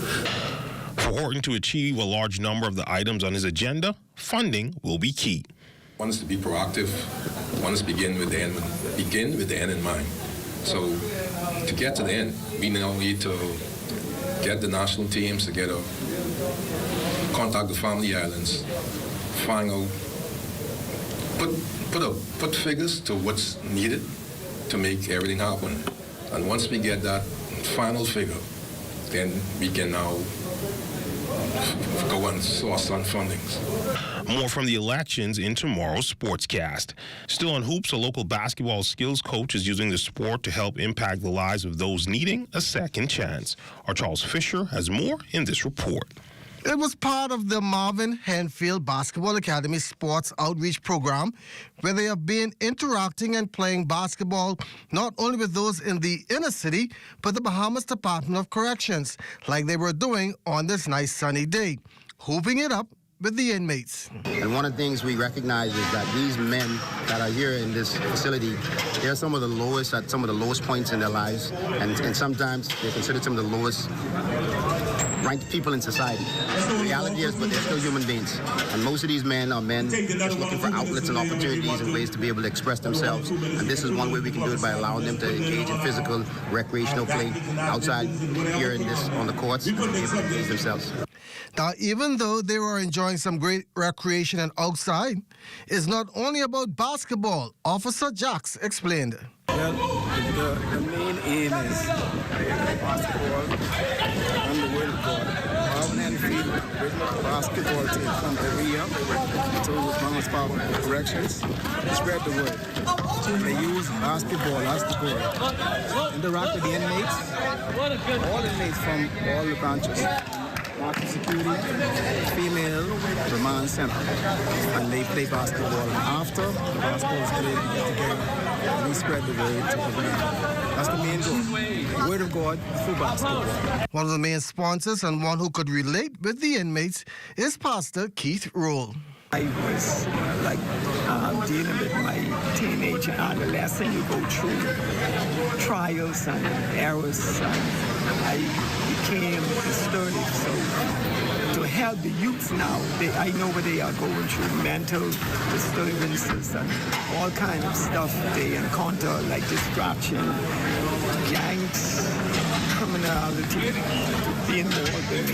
For Horton to achieve a large number of the items on his agenda, funding will be key. One is to be proactive. One is to begin with the end in mind. So to get to the end, we now need to get the national teams together, contact the family islands, find out, put figures to what's needed to make everything happen. And once we get that final figure, then we can now go and source on fundings. More from the elections in tomorrow's Sportscast. Still on hoops, a local basketball skills coach is using the sport to help impact the lives of those needing a second chance. Our Charles Fisher has more in this report. It was part of the Marvin Henfield Basketball Academy Sports Outreach Program, where they have been interacting and playing basketball not only with those in the inner city, but the Bahamas Department of Corrections, like they were doing on this nice sunny day, hooping it up with the inmates. And one of the things we recognize is that these men that are here in this facility, they're some of the lowest at some of the lowest points in their lives, and sometimes they're considered some of the lowest ranked people in society. The reality is, but they're still human beings. And most of these men are men just looking for outlets and opportunities and ways to be able to express themselves. And this is one way we can do it, by allowing them to engage in physical, recreational play outside here in this, on the courts, and be able to please themselves. Now, even though they were enjoying some great recreation and outside, it's not only about basketball. Officer Jacks explained. Well, the main aim is basketball and the word of God. Marvin Henfield basketball team come every year to Bahamas Department of Corrections to spread the word. They use basketball as the goal. Interact with the inmates, all inmates from all the branches. Market Security, female remand center. And they play basketball. And after the basketball is played, we get together and we spread the word to the community. That's the main goal. The word of God through basketball. One of the main sponsors and one who could relate with the inmates is Pastor Keith Roll. I was dealing with my teenage and adolescent. You go through trials and errors. And I became disturbed. So to help the youth now, I know what they are going through, mental disturbances and all kinds of stuff they encounter, like distraction, gangs, criminality, being involved in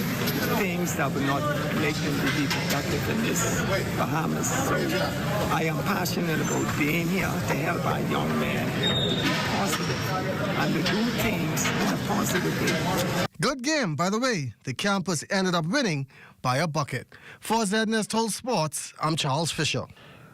things that will not make them be productive in this Bahamas. So I am passionate about being here to help our young men to be positive and to do things in a positive way. Good game, by the way. The campus ended up winning by a bucket. For ZNS Total Sports, I'm Charles Fisher.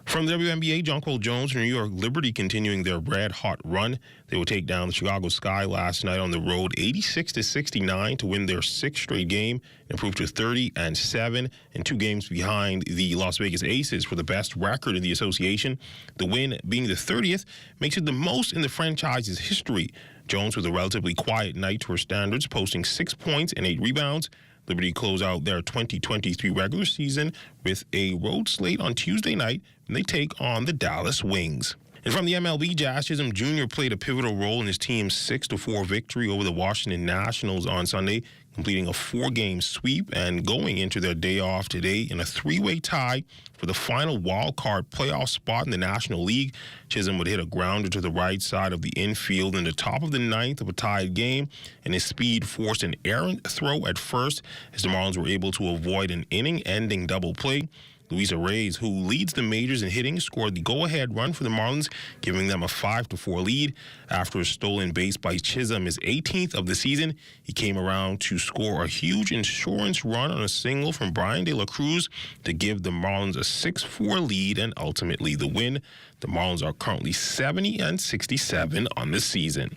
From the WNBA, Jonquil Jones and New York Liberty continuing their red-hot run. They will take down the Chicago Sky last night on the road 86-69 to win their sixth straight game and improve to 30-7 and 2 games behind the Las Vegas Aces for the best record in the association. The win, being the 30th, makes it the most in the franchise's history. Jones with a relatively quiet night to her standards, posting 6 points and 8 rebounds. Liberty close out their 2023 regular season with a road slate on Tuesday night, and they take on the Dallas Wings. And from the MLB, Jazz Chisholm Jr. played a pivotal role in his team's 6-4 victory over the Washington Nationals on Sunday, completing a 4-game sweep and going into their day off today in a 3-way tie for the final wild card playoff spot in the National League. Chisholm would hit a grounder to the right side of the infield in the top of the 9th of a tied game, and his speed forced an errant throw at first as the Marlins were able to avoid an inning-ending double play. Luisa Reyes, who leads the majors in hitting, scored the go-ahead run for the Marlins, giving them a 5-4 lead. After a stolen base by Chisholm, his 18th of the season, he came around to score a huge insurance run on a single from Brian De La Cruz to give the Marlins a 6-4 lead and ultimately the win. The Marlins are currently 70-67 on the season.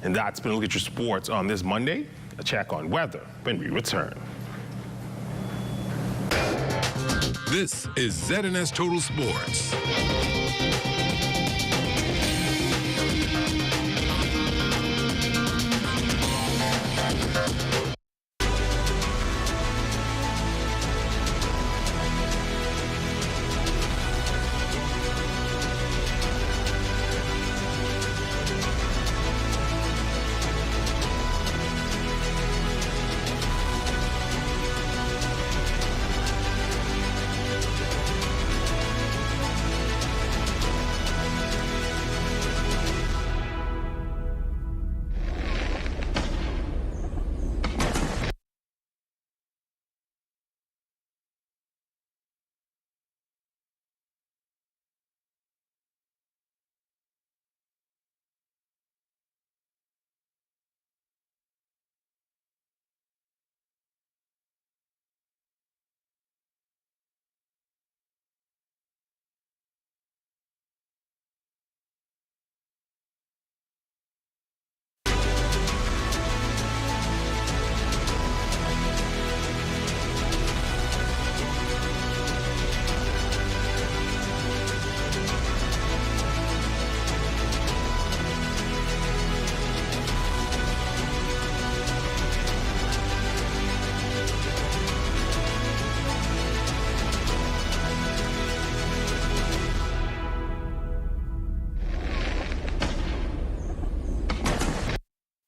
And that's been a look at your sports on this Monday. A check on weather when we return. This is ZNS Total Sports.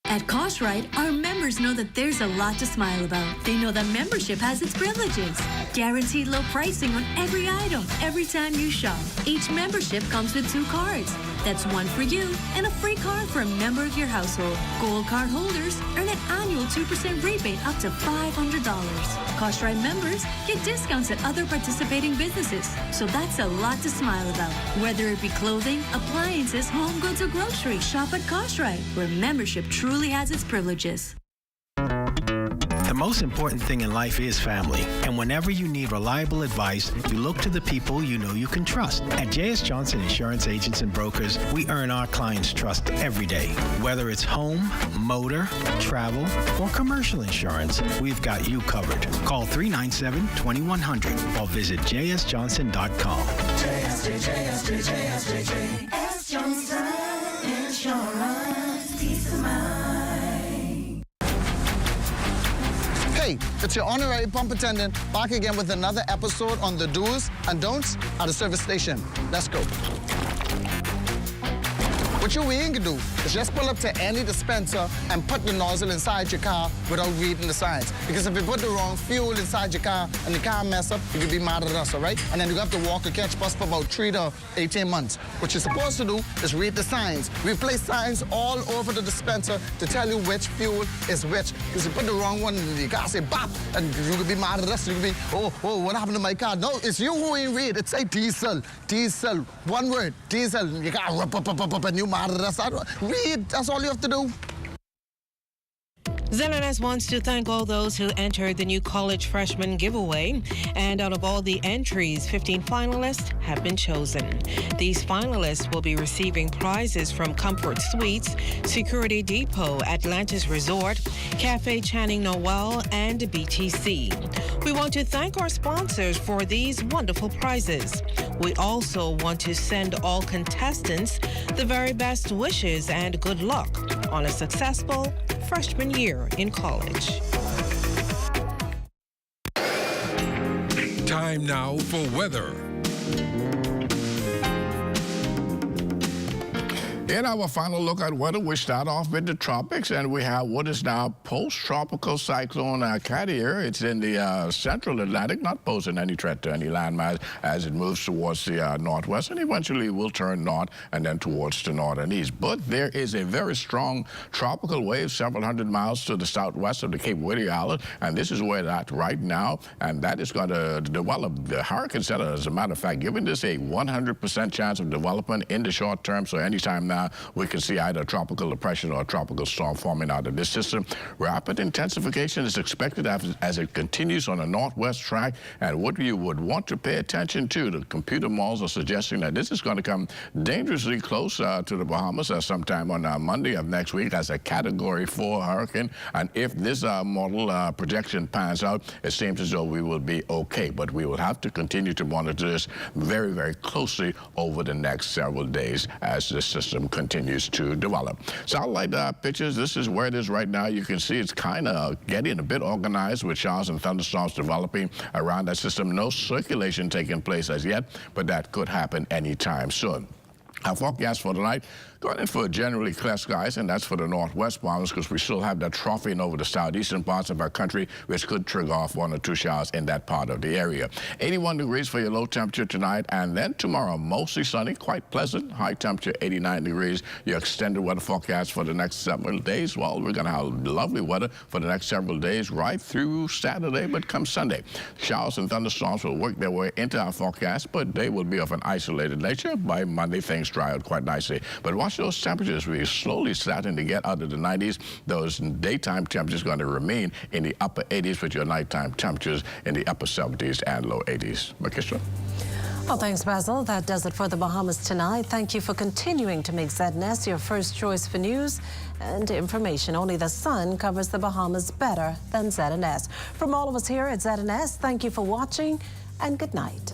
At Cartwright, our members know that there's a lot to smile about. They know that membership has its privileges. Guaranteed low pricing on every item, every time you shop. Each membership comes with 2 cards. That's one for you and a free card for a member of your household. Gold card holders earn an annual 2% rebate up to $500. Cartwright members get discounts at other participating businesses. So that's a lot to smile about. Whether it be clothing, appliances, home goods, or groceries, shop at Cartwright, where membership truly has its privileges. most important thing in life is family. And whenever you need reliable advice, you look to the people you know you can trust. At J.S. Johnson Insurance Agents and Brokers, we earn our clients' trust every day. Whether it's home, motor, travel, or commercial insurance, we've got you covered. Call 397-2100 or visit jsjohnson.com. JS Johnson Insurance, peace of mind. Hey, it's your honorary pump attendant back again with another episode on the do's and don'ts at a service station. Let's go. What you ain't gonna do is just pull up to any dispenser and put the nozzle inside your car without reading the signs. Because if you put the wrong fuel inside your car and the car mess up, you could be mad at us, all right? And then you have to walk a catch bus for about 3 to 18 months. What you're supposed to do is read the signs. We place signs all over the dispenser to tell you which fuel is which. Because you put the wrong one in the car, say bop, and you could be mad at us. You could be, oh, what happened to my car? No, it's you who ain't read. It say diesel, diesel, one word, diesel. You got up, and you mad at us. Read, that's all you have to do. ZNS wants to thank all those who entered the new college freshman giveaway. And out of all the entries, 15 finalists have been chosen. These finalists will be receiving prizes from Comfort Suites, Security Depot, Atlantis Resort, Cafe Channing Noel, and BTC. We want to thank our sponsors for these wonderful prizes. We also want to send all contestants the very best wishes and good luck on a successful freshman year in college. Time now for weather. In our final look at weather, we start off with the tropics, and we have what is now post-tropical cyclone Kadir. It's in the central Atlantic, not posing any threat to any landmass as it moves towards the northwest, and eventually will turn north and then towards the north and east. But there is a very strong tropical wave several hundred miles to the southwest of the Cape Verde Island, and this is where it's at right now, and that is going to develop. The Hurricane Center, as a matter of fact, giving this a 100% chance of development in the short term, so anytime now we can see either a tropical depression or a tropical storm forming out of this system. Rapid intensification is expected as it continues on a northwest track, and what you would want to pay attention to, the computer models are suggesting that this is going to come dangerously close to the Bahamas sometime on Monday of next week as a Category 4 hurricane, and if this model projection pans out, it seems as though we will be okay, but we will have to continue to monitor this very, very closely over the next several days as this system continues to develop. Satellite pictures, this is where it is right now. You can see it's kind of getting a bit organized with showers and thunderstorms developing around that system. No circulation taking place as yet, but that could happen anytime soon. Our forecast for tonight, going in for generally clear skies, and that's for the northwest Bahamas because we still have that troughing over the southeastern parts of our country, which could trigger off 1 or 2 showers in that part of the area. 81 degrees for your low temperature tonight, and then tomorrow, mostly sunny, quite pleasant, high temperature 89 degrees. Your extended weather forecast for the next several days, well, we're going to have lovely weather for the next several days right through Saturday, but come Sunday. Showers and thunderstorms will work their way into our forecast, but they will be of an isolated nature. By Monday, things dry out quite nicely. But watch those temperatures. We're slowly starting to get out of the 90s. Those daytime temperatures are going to remain in the upper 80s with your nighttime temperatures in the upper 70s and low 80s. Makisha? Well, thanks, Basil. That does it for the Bahamas tonight. Thank you for continuing to make ZNS your first choice for news and information. Only the sun covers the Bahamas better than ZNS. From all of us here at ZNS, thank you for watching and good night.